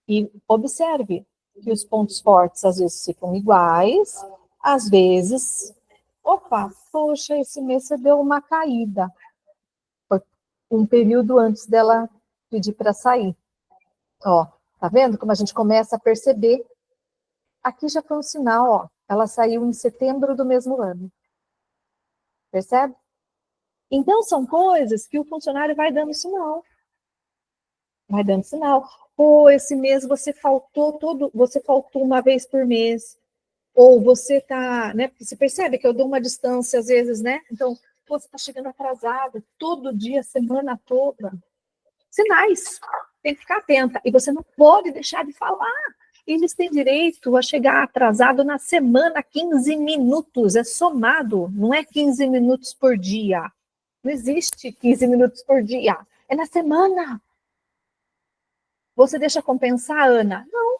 E observe que os pontos fortes às vezes ficam iguais, às vezes, poxa, esse mês você deu uma caída. Foi um período antes dela pedir para sair. Ó, tá vendo como a gente começa a perceber? Aqui já foi um sinal, ó. Ela saiu em setembro do mesmo ano. Percebe? Então, são coisas que o funcionário vai dando sinal. Vai dando sinal. Pô, esse mês você faltou uma vez por mês. Ou você tá, né? Porque você percebe que eu dou uma distância às vezes, né? Então, pô, você está chegando atrasado todo dia, semana toda. Sinais. Tem que ficar atenta. E você não pode deixar de falar. Eles têm direito a chegar atrasado na semana, 15 minutos. É somado, não é 15 minutos por dia. Não existe 15 minutos por dia. É na semana. Você deixa compensar, Ana? Não.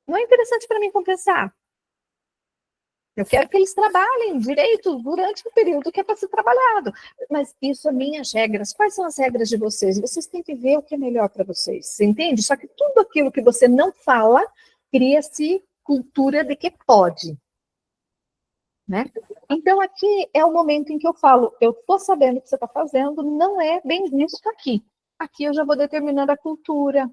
Não é interessante para mim compensar. Eu quero que eles trabalhem direito durante o período que é para ser trabalhado. Mas isso é minhas regras. Quais são as regras de vocês? Vocês têm que ver o que é melhor para vocês. Você entende? Só que tudo aquilo que você não fala, cria-se cultura de que pode. Né? Então, aqui é o momento em que eu falo, eu estou sabendo o que você está fazendo, não é bem visto aqui. Aqui eu já vou determinando a cultura.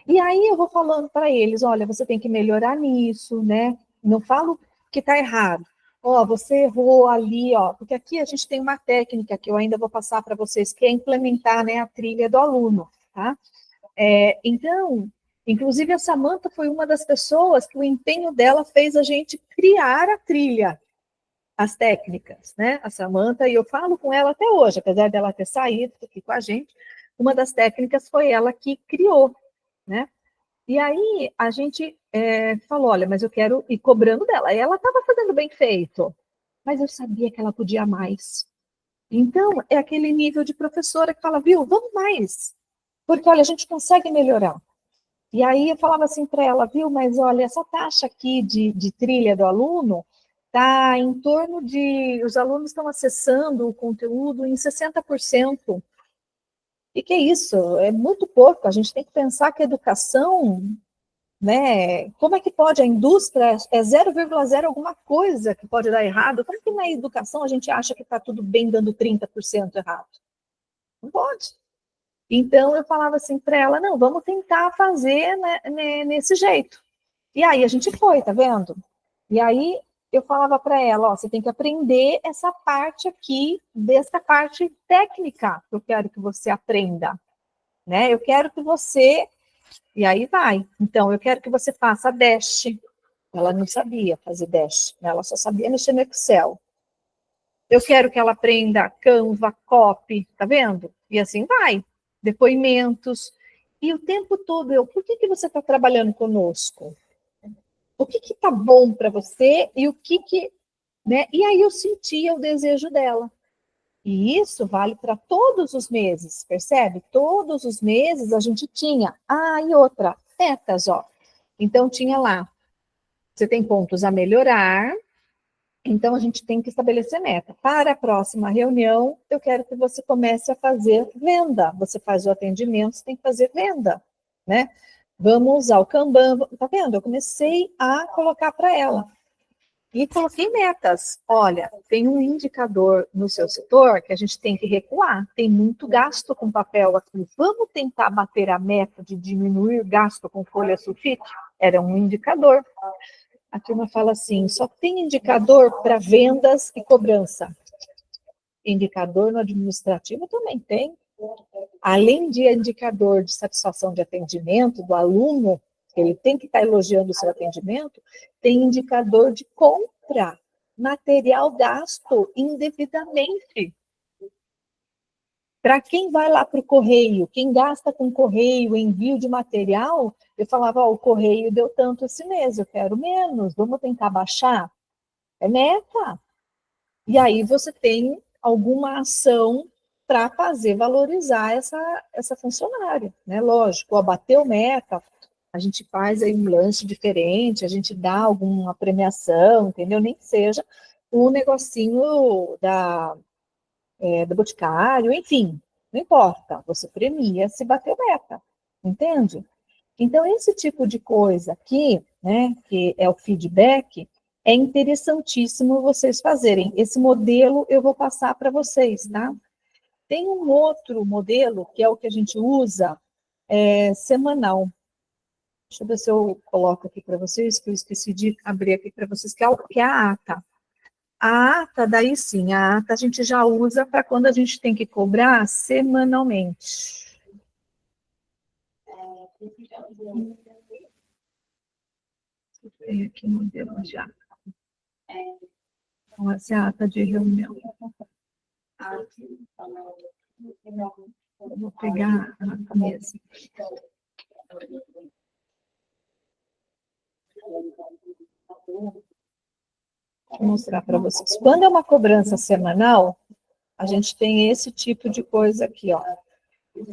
E aí eu vou falando para eles, olha, você tem que melhorar nisso, né? Não falo que está errado. Ó, você errou ali, ó, porque aqui a gente tem uma técnica que eu ainda vou passar para vocês, que é implementar, né, a trilha do aluno, tá? Então, inclusive a Samantha foi uma das pessoas que o empenho dela fez a gente criar a trilha, as técnicas, né? A Samantha, e eu falo com ela até hoje, apesar dela ter saído aqui com a gente, uma das técnicas foi ela que criou, né? E aí a gente falou, olha, mas eu quero ir cobrando dela. E ela estava fazendo bem feito, mas eu sabia que ela podia mais. Então, é aquele nível de professora que fala, viu, vamos mais. Porque, olha, a gente consegue melhorar. E aí eu falava assim para ela, viu, mas olha, essa taxa aqui de trilha do aluno está em torno de... Os alunos estão acessando o conteúdo em 60%. E que é isso? É muito pouco. A gente tem que pensar que a educação, né? Como é que pode? A indústria é 0,0 alguma coisa que pode dar errado. Como que na educação a gente acha que está tudo bem dando 30% errado? Não pode. Então eu falava assim para ela, não, vamos tentar fazer, né, nesse jeito. E aí a gente foi, tá vendo? E aí eu falava para ela, ó, você tem que aprender essa parte aqui, dessa parte técnica que eu quero que você aprenda, né? Eu quero que você... E aí vai. Então, eu quero que você faça Dash. Ela não sabia fazer Dash, ela só sabia mexer no Excel. Eu quero que ela aprenda Canva, Copy, tá vendo? E assim vai. Depoimentos. E o tempo todo por que você está trabalhando conosco? O que está bom para você e o que... Né? E aí eu sentia o desejo dela. E isso vale para todos os meses, percebe? Todos os meses a gente tinha. E outra, metas, ó. Então tinha lá, você tem pontos a melhorar, então a gente tem que estabelecer meta. Para a próxima reunião, eu quero que você comece a fazer venda. Você faz o atendimento, você tem que fazer venda, né? Vamos usar o Kanban, tá vendo? Eu comecei a colocar para ela. E coloquei metas. Olha, tem um indicador no seu setor que a gente tem que recuar. Tem muito gasto com papel aqui. Vamos tentar bater a meta de diminuir gasto com folha sulfite? Era um indicador. A turma fala assim, só tem indicador para vendas e cobrança. Indicador no administrativo também tem. Além de indicador de satisfação de atendimento do aluno, ele tem que estar elogiando o seu atendimento, tem indicador de compra, material gasto indevidamente. Para quem vai lá para o correio, quem gasta com correio, envio de material, eu falava, o correio deu tanto esse mês, eu quero menos, vamos tentar baixar? É meta. E aí você tem alguma ação para fazer valorizar essa funcionária, né? Lógico, bateu meta, a gente faz aí um lanche diferente, a gente dá alguma premiação, entendeu? Nem que seja um negocinho do Boticário, enfim, não importa, você premia se bateu meta, entende? Então, esse tipo de coisa aqui, né, que é o feedback, é interessantíssimo vocês fazerem. Esse modelo eu vou passar para vocês, tá? Tem um outro modelo, que é o que a gente usa, semanal. Deixa eu ver se eu coloco aqui para vocês, que eu esqueci de abrir aqui para vocês, que é a ata. A ata, daí sim, a ata a gente já usa para quando a gente tem que cobrar semanalmente. Tem aqui modelo de ata. Então, essa é a ata de reunião. Vou pegar a ata mesmo. Vou mostrar para vocês. Quando é uma cobrança semanal, a gente tem esse tipo de coisa aqui, ó. Deixa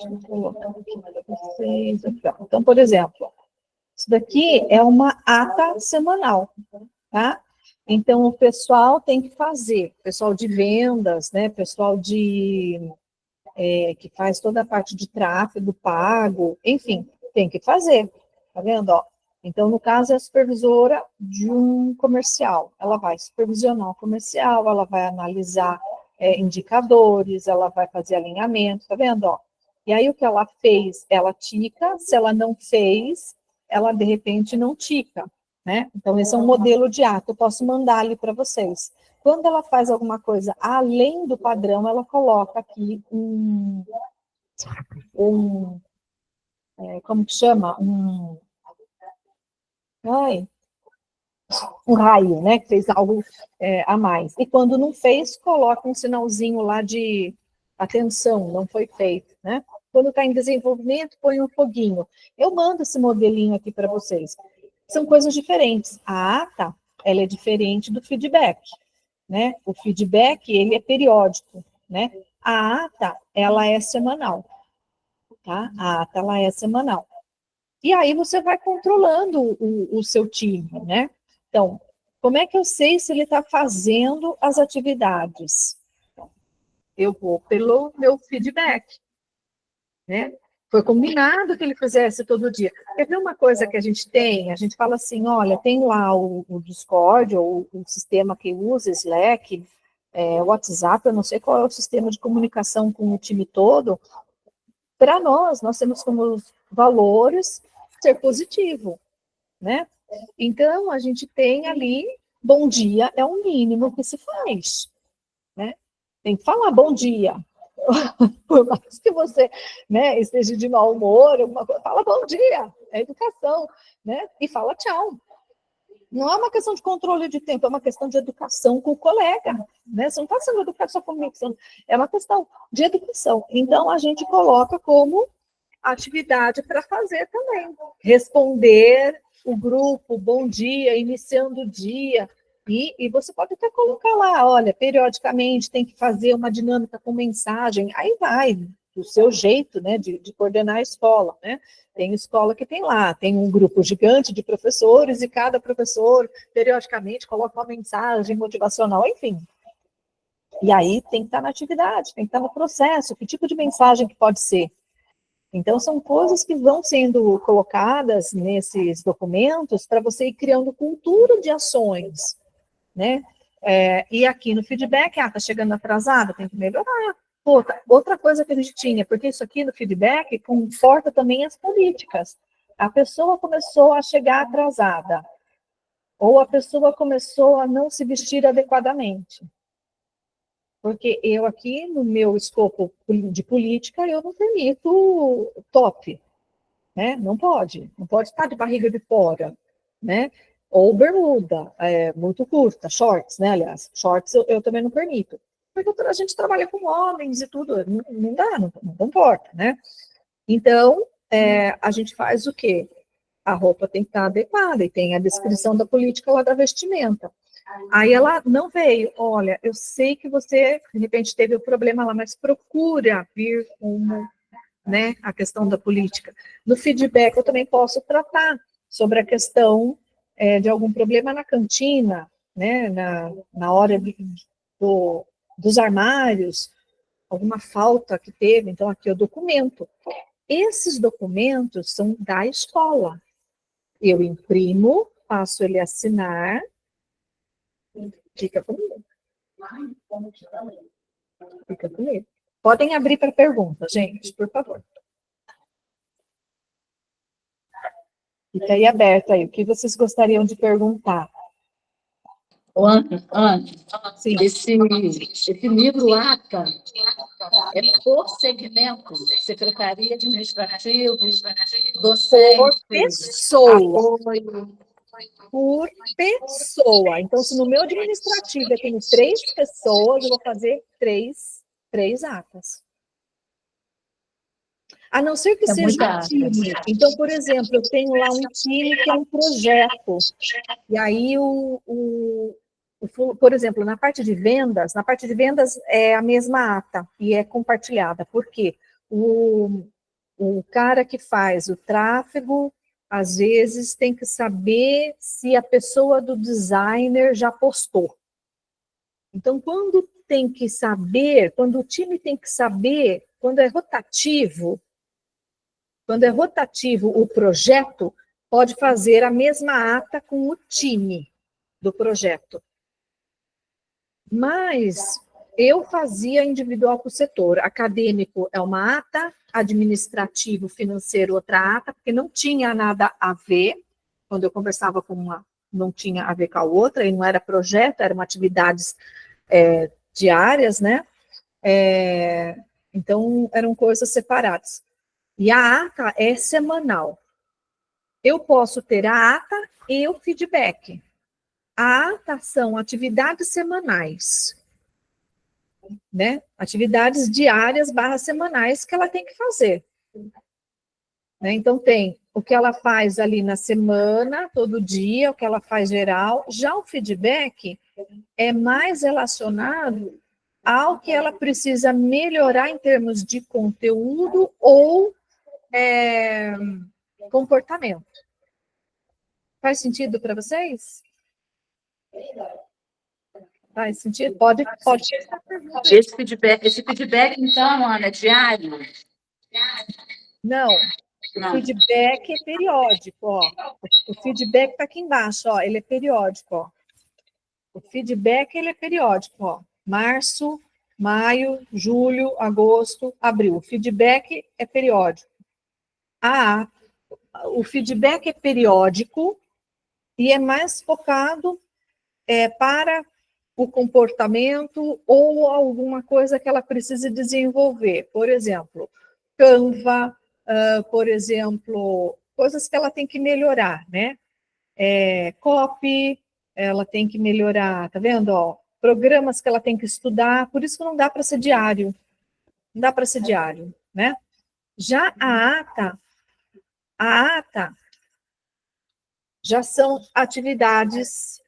eu colocar aqui para vocês. Aqui, ó. Então, por exemplo, isso daqui é uma ata semanal, tá? Então, o pessoal tem que fazer, pessoal de vendas, né? Pessoal que faz toda a parte de tráfego pago, enfim, tem que fazer, tá vendo, ó? Então, no caso, é a supervisora de um comercial. Ela vai supervisionar o comercial, ela vai analisar indicadores, ela vai fazer alinhamento, tá vendo, ó? E aí, o que ela fez, ela tica. Se ela não fez, ela, de repente, não tica, né? Então, esse é um modelo de ato. Eu posso mandar ali para vocês. Quando ela faz alguma coisa além do padrão, ela coloca aqui como que chama? Um raio, né? Que fez algo a mais. E quando não fez, coloca um sinalzinho lá de atenção, não foi feito, né? Quando está em desenvolvimento, põe um foguinho. Eu mando esse modelinho aqui para vocês. São coisas diferentes. A ata, ela é diferente do feedback, né? O feedback, ele é periódico, né? A ata, ela é semanal, tá? A ata, ela é semanal. E aí você vai controlando o seu time, né? Então, como é que eu sei se ele está fazendo as atividades? Eu vou pelo meu feedback, né? Foi combinado que ele fizesse todo dia. Quer ver uma coisa que a gente tem? A gente fala assim, olha, tem lá o Discord, ou o sistema que usa, Slack, WhatsApp, eu não sei qual é o sistema de comunicação com o time todo. Para nós temos como valores ser positivo, né? Então, a gente tem ali, bom dia é o mínimo que se faz, né? Tem que falar bom dia. Por mais que você, né, esteja de mau humor, alguma coisa, fala bom dia, é educação, né? E fala tchau. Não é uma questão de controle de tempo, é uma questão de educação com o colega, né? Você não está sendo educado só comigo, é uma questão de educação. Então, a gente coloca como atividade para fazer também. Responder o grupo, bom dia, iniciando o dia. E você pode até colocar lá, olha, periodicamente tem que fazer uma dinâmica com mensagem. Aí vai, do seu jeito, né, de coordenar a escola, né? Tem escola que tem lá, tem um grupo gigante de professores e cada professor, periodicamente, coloca uma mensagem motivacional, enfim. E aí tem que estar na atividade, tem que estar no processo, que tipo de mensagem que pode ser. Então, são coisas que vão sendo colocadas nesses documentos para você ir criando cultura de ações, né? E aqui no feedback, está chegando atrasada, tem que melhorar. Outra coisa que a gente tinha, porque isso aqui no feedback conforta também as políticas. A pessoa começou a chegar atrasada, ou a pessoa começou a não se vestir adequadamente. Porque eu aqui, no meu escopo de política, eu não permito top, né? Não pode estar de barriga de fora, né? Ou bermuda, muito curta, shorts, né? Aliás, shorts eu também não permito. Porque a gente trabalha com homens e tudo, não dá, não comporta, né? Então, a gente faz o quê? A roupa tem que estar adequada e tem a descrição da política lá da vestimenta. Aí ela não veio, olha, eu sei que você, de repente, teve o problema lá, mas procura vir como, né, a questão da política. No feedback, eu também posso tratar sobre a questão de algum problema na cantina, né, na hora dos armários, alguma falta que teve, então aqui eu documento. Esses documentos são da escola. Eu imprimo, faço ele assinar, fica comigo. Fica comigo. Podem abrir para pergunta, gente, por favor. Fica aí aberto aí, o que vocês gostariam de perguntar? Ana, Sim. esse livro ATA é por segmento, secretaria administrativa, Por docente, pessoa. apoio. Por pessoa. Então, se no meu administrativo eu tenho 3 pessoas, eu vou fazer três atas. A não ser que É seja muita um ata. time. Então, por exemplo, eu tenho lá um time que é um projeto. E aí, por exemplo, na parte de vendas é a mesma ata e é compartilhada. Por quê? O cara que faz o tráfego, às vezes, tem que saber se a pessoa do designer já postou. Então, quando o time tem que saber, quando é rotativo o projeto, pode fazer a mesma ata com o time do projeto. Mas eu fazia individual para o setor. Acadêmico é uma ata, administrativo, financeiro, outra ata, porque não tinha nada a ver. Quando eu conversava com uma, não tinha a ver com a outra, e não era projeto, eram atividades diárias, né? Então, eram coisas separadas. E a ata é semanal. Eu posso ter a ata e o feedback. A ata são atividades semanais, né? Atividades diárias / semanais que ela tem que fazer. Né? Então, tem o que ela faz ali na semana, todo dia, o que ela faz geral. Já o feedback é mais relacionado ao que ela precisa melhorar em termos de conteúdo ou comportamento. Faz sentido para vocês? Faz sentido? Pode. Esse feedback, então, Ana, é diário? Não, o feedback é periódico, ó. O feedback está aqui embaixo, ó. Ele é periódico, ó. O feedback, ele é periódico, ó. Março, maio, julho, agosto, abril. O feedback é periódico. O feedback é periódico e é mais focado para o comportamento ou alguma coisa que ela precise desenvolver. Por exemplo, Canva, por exemplo, coisas que ela tem que melhorar, né? Copy, ela tem que melhorar, tá vendo? Ó, programas que ela tem que estudar, por isso que não dá para ser diário. Não dá para ser diário, né? Já a ata já são atividades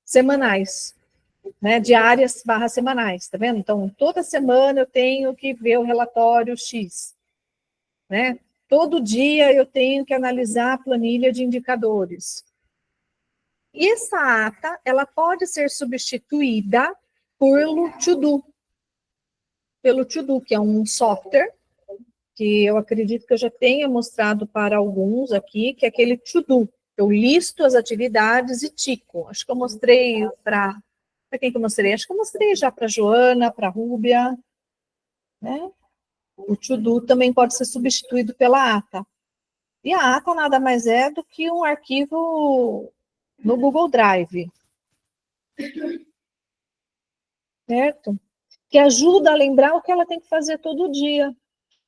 semanais, né? Diárias / semanais, tá vendo? Então, toda semana eu tenho que ver o relatório X, né? Todo dia eu tenho que analisar a planilha de indicadores. E essa ata, ela pode ser substituída pelo To-Do, que é um software que eu acredito que eu já tenha mostrado para alguns aqui, que é aquele To-Do. Eu listo as atividades e tico. Acho que eu mostrei para quem que eu mostrei? Acho que eu mostrei já para a Joana, para a Rúbia, né? O To-Do também pode ser substituído pela ata. E a ata nada mais é do que um arquivo no Google Drive. Certo? Que ajuda a lembrar o que ela tem que fazer todo dia.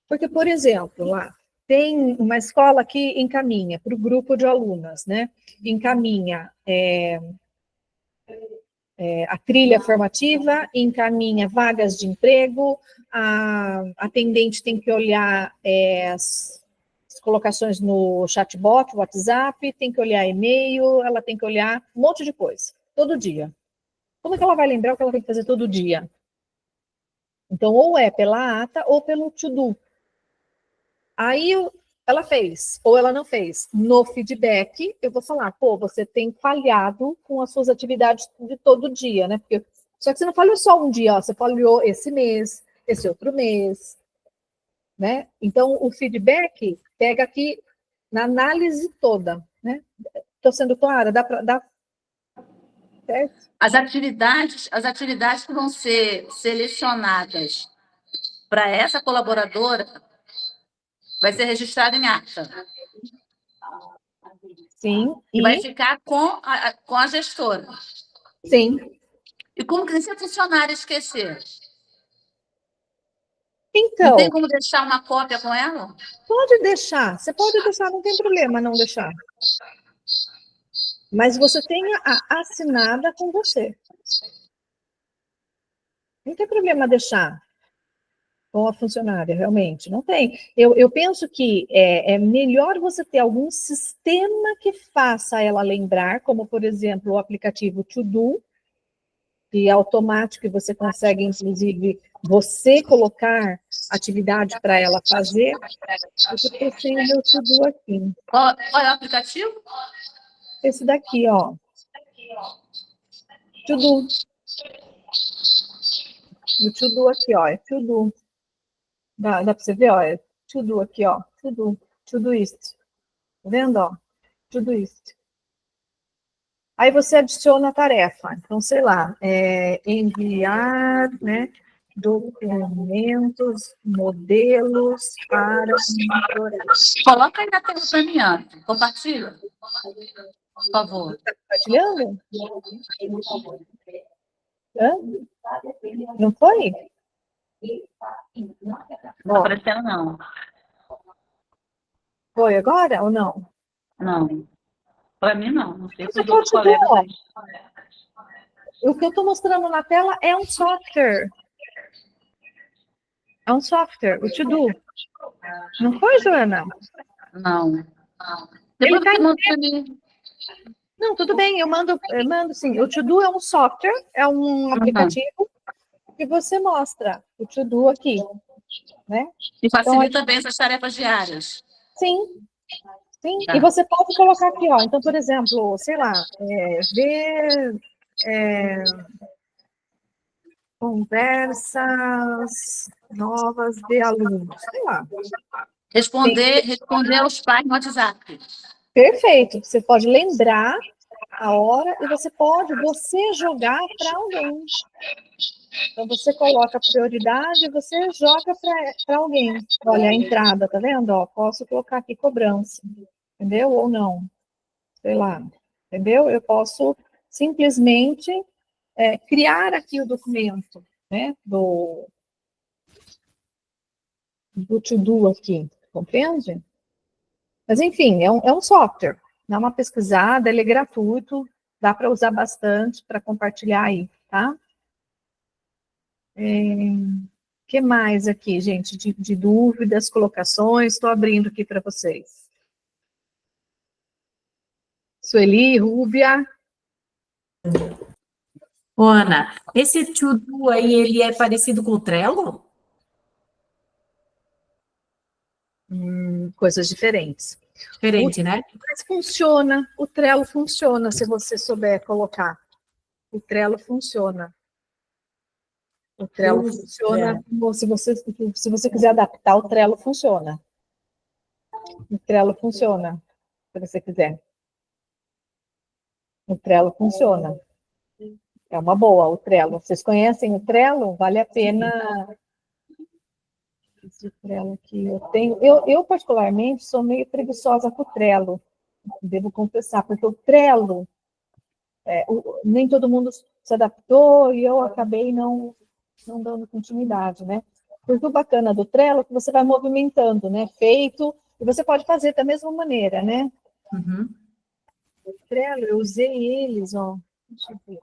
Porque, por exemplo, lá tem uma escola que encaminha para o grupo de alunas, né? Encaminha a trilha formativa, encaminha vagas de emprego, a atendente tem que olhar as colocações no chatbot, WhatsApp, tem que olhar e-mail, ela tem que olhar um monte de coisa, todo dia. Como é que ela vai lembrar o que ela tem que fazer todo dia? Então, ou é pela ata ou pelo to-do. Aí ela fez, ou ela não fez. No feedback, eu vou falar, pô, você tem falhado com as suas atividades de todo dia, né? Porque, só que você não falhou só um dia, ó, você falhou esse mês, esse outro mês, né? Então, o feedback pega aqui na análise toda, né? Estou sendo clara? Dá para... Certo? As atividades que vão ser selecionadas para essa colaboradora vai ser registrada em ata. Sim. E vai ficar com a gestora. Sim. E como que se a funcionária esquecer? Então, não tem como deixar uma cópia com ela? pode deixar. Você pode deixar, não tem problema não deixar. Mas você tenha a assinada com você. Não tem problema deixar com a funcionária, realmente. Não tem. Eu penso que é melhor você ter algum sistema que faça ela lembrar, como, por exemplo, o aplicativo To Do, que é automático e você consegue, inclusive, você colocar atividade para ela fazer. Eu pensei o meu To Do aqui. Qual é o aplicativo? Esse daqui, ó. To Do. O To Do aqui, ó. É To Do. Dá para você ver, ó. É To Do aqui, ó. To Do. Todoist. Tá vendo, ó? Todoist. Aí você adiciona a tarefa. Então, sei lá, enviar, né, documentos, modelos para monitorar. Coloca aí na tela para mim, Ana. Compartilha, por favor. Está compartilhando? Hã? Não foi? Não está aparecendo, não. Foi agora ou não? Não. Para mim, não. Não sei se Você os outros pode ver, colegas ó. aí. O que eu estou mostrando na tela é um software. É um software, o To Do. Não foi, Joana? Não. Ele Depois está você manda para mim. Não, tudo bem, eu mando sim. O To Do é um software, é um aplicativo que você mostra o To Do aqui, né? E Então, facilita bem essas tarefas diárias. sim, sim. Tá. E você pode colocar aqui, ó. Então, por exemplo, sei lá, ver conversas novas de alunos, sei lá. Responder aos pais no WhatsApp. Perfeito. Você pode lembrar a hora e você pode jogar para alguém. Então, você coloca a prioridade e você joga para alguém. Olha, a entrada, tá vendo? Ó, posso colocar aqui cobrança, entendeu? Ou não, sei lá, entendeu? Eu posso simplesmente criar aqui o documento, né? Do To Do aqui, compreende? Mas, enfim, é um software. Dá uma pesquisada, ele é gratuito, dá para usar bastante para compartilhar aí, tá? Que mais aqui, gente, de dúvidas, colocações? Estou abrindo aqui para vocês. Sueli, Rúbia. Ô, Ana, esse To Do aí, ele é parecido com o Trello? Coisas diferentes. Diferente, né? Mas funciona, o Trello funciona se você souber colocar. O Trello funciona. O Trello funciona, se você quiser adaptar, o Trello funciona. O Trello funciona, se você quiser. O Trello funciona. É uma boa, o Trello. Vocês conhecem o Trello? Vale a pena. Esse Trello aqui eu tenho. Eu, particularmente, sou meio preguiçosa com o Trello, devo confessar, porque o Trello, nem todo mundo se adaptou e eu acabei não dando continuidade, né? Porque o bacana do Trello é que você vai movimentando, né? Feito, e você pode fazer da mesma maneira, né? Uhum. O Trello, eu usei eles, ó. Deixa eu ver.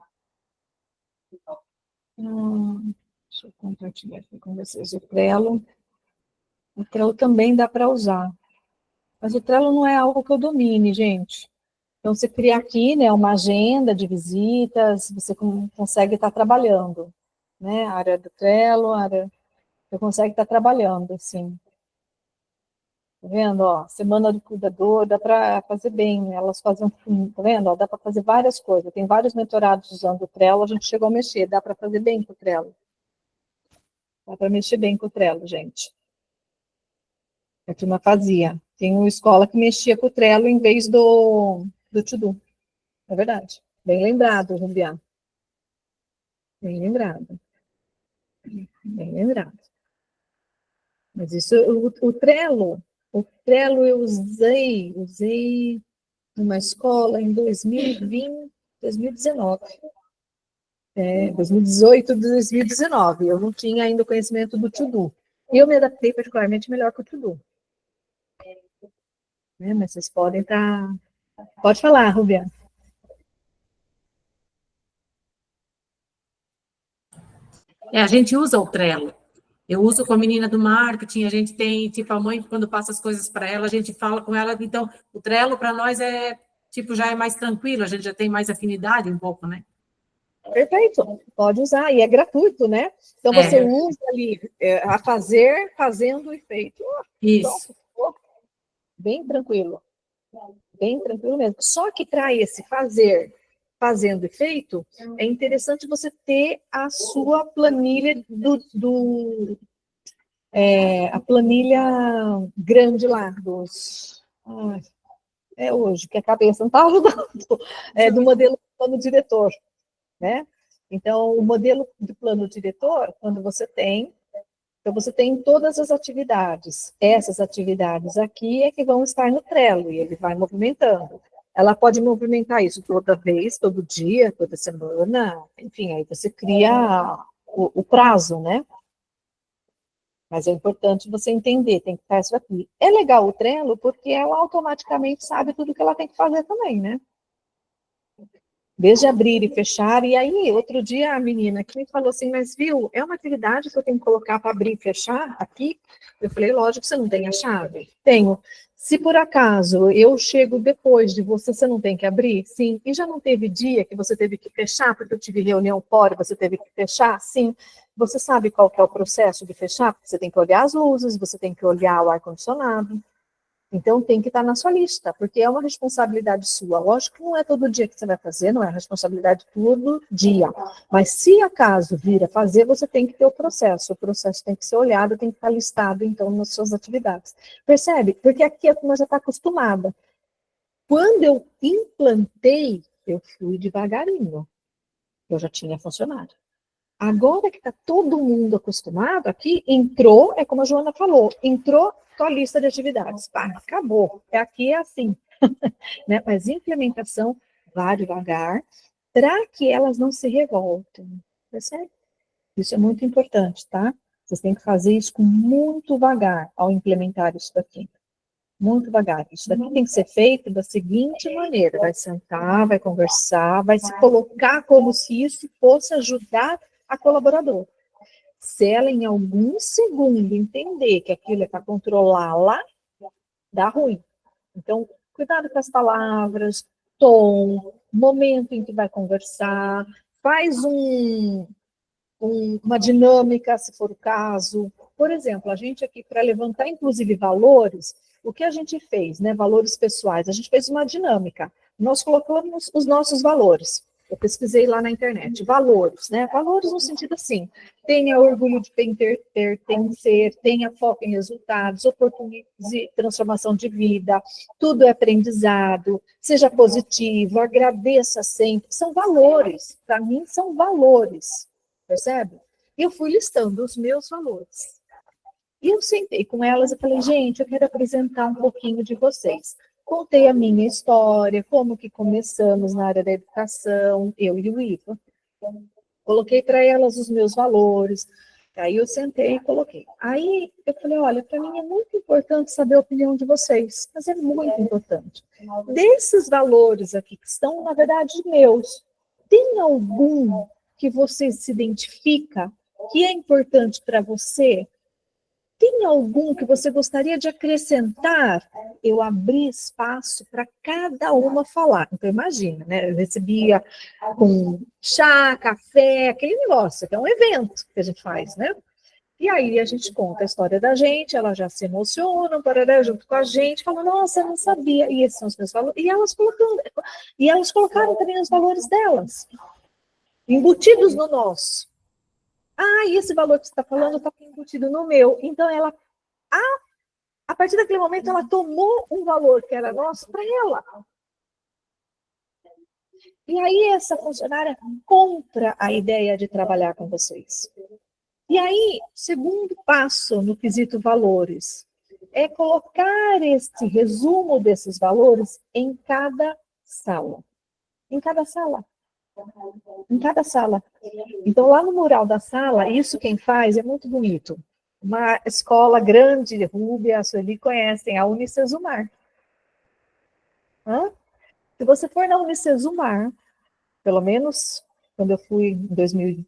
Deixa eu compartilhar aqui com vocês. O Trello também dá para usar. Mas o Trello não é algo que eu domine, gente. Então, você cria aqui, né, uma agenda de visitas, você consegue estar trabalhando, né? A área do Trello, você consegue estar trabalhando, assim. Tá vendo? Ó, semana do cuidador, dá para fazer bem, né? Elas fazem, tá vendo? Ó, dá para fazer várias coisas. Tem vários mentorados usando o Trello, a gente chegou a mexer, dá para fazer bem com o Trello. Dá para mexer bem com o Trello, gente. A turma fazia. Tem uma escola que mexia com o Trello em vez do To Do. É verdade. Bem lembrado, Rubiá. Bem lembrado. Bem lembrado. Mas isso, o Trello eu usei numa escola em 2020, 2019. 2018, 2019. Eu não tinha ainda o conhecimento do to-do. Eu me adaptei particularmente melhor com o to-do. Mas vocês podem estar... Pode falar, Rubiana. A gente usa o Trello. Eu uso com a menina do marketing, a gente tem, tipo, a mãe, quando passa as coisas para ela, a gente fala com ela. Então, o Trello, para nós, já é mais tranquilo, a gente já tem mais afinidade um pouco, né? Perfeito, pode usar, e é gratuito, né? Então, você usa ali a fazer, fazendo e feito. Isso. Pronto, bem tranquilo mesmo. Só que para esse fazer, fazendo e feito, é interessante você ter a sua planilha a planilha grande lá dos... hoje, que a cabeça não está ajudando, do modelo plano diretor, né? Então, o modelo de plano diretor, quando você tem, então você tem todas as atividades. Essas atividades aqui é que vão estar no Trello, e ele vai movimentando. Ela pode movimentar isso toda vez, todo dia, toda semana, enfim, aí você cria o prazo, né? Mas é importante você entender, tem que estar isso aqui. É legal o Trello, porque ela automaticamente sabe tudo que ela tem que fazer também, né? Desde abrir e fechar, e aí, outro dia, a menina que me falou assim, mas viu, é uma atividade que eu tenho que colocar para abrir e fechar aqui? Eu falei, lógico, você não tem a chave? Tenho. Se por acaso eu chego depois de você, você não tem que abrir? Sim. E já não teve dia que você teve que fechar, porque eu tive reunião fora, você teve que fechar? Sim. Você sabe qual que é o processo de fechar? Porque você tem que olhar as luzes, você tem que olhar o ar-condicionado. Então, tem que estar na sua lista, porque é uma responsabilidade sua. Lógico que não é todo dia que você vai fazer, não é responsabilidade todo dia. Mas, se acaso vir a fazer, você tem que ter o processo. O processo tem que ser olhado, tem que estar listado, então, nas suas atividades. Percebe? Porque aqui a turma já está acostumada. Quando eu implantei, eu fui devagarinho. Eu já tinha funcionário. Agora que está todo mundo acostumado, aqui entrou, é como a Joana falou, entrou com a lista de atividades. Pá, acabou. Aqui é assim. Né? Mas implementação, vá devagar, para que elas não se revoltem. Percebe? Isso é muito importante, tá? Vocês têm que fazer isso com muito vagar ao implementar isso daqui. Muito devagar. Isso daqui tem que ser feito da seguinte maneira: vai sentar, vai conversar, vai se colocar como se isso fosse ajudar a colaboradora. Se ela, em algum segundo, entender que aquilo é para controlá-la, dá ruim. Então, cuidado com as palavras, tom, momento em que vai conversar, faz uma dinâmica, se for o caso. Por exemplo, a gente aqui, para levantar, inclusive, valores, o que a gente fez, né? Valores pessoais, a gente fez uma dinâmica. Nós colocamos os nossos valores. Eu pesquisei lá na internet, valores, né? Valores no sentido assim, tenha orgulho de pertencer, tenha foco em resultados, oportunize transformação de vida, tudo é aprendizado, seja positivo, agradeça sempre. São valores, para mim são valores, percebe? E eu fui listando os meus valores. E eu sentei com elas e falei, gente, eu quero apresentar um pouquinho de vocês. Contei a minha história, como que começamos na área da educação, eu e o Ivo. Coloquei para elas os meus valores. Aí eu sentei e coloquei. Aí eu falei, olha, para mim é muito importante saber a opinião de vocês, mas é muito importante. Desses valores aqui, que estão, na verdade, meus, tem algum que você se identifica, que é importante para você? Tem algum que você gostaria de acrescentar? Eu abri espaço para cada uma falar. Então, imagina, né? Eu recebia com chá, café, aquele negócio, que é um evento que a gente faz, né? E aí a gente conta a história da gente, elas já se emocionam, parará, junto com a gente, falam, nossa, eu não sabia. E esses são os meus valores. E elas colocaram também os valores delas, embutidos no nosso. E esse valor que você está falando está embutido no meu. Então, ela, a partir daquele momento, ela tomou um valor que era nosso para ela. E aí, essa funcionária compra a ideia de trabalhar com vocês. E aí, segundo passo no quesito valores, é colocar este resumo desses valores em cada sala. Em cada sala. Em cada sala. Então, lá no mural da sala, isso quem faz é muito bonito. Uma escola grande, Rúbia, a Sueli conhecem, a Unicesumar. Se você for na Unicesumar, pelo menos quando eu fui em 2018,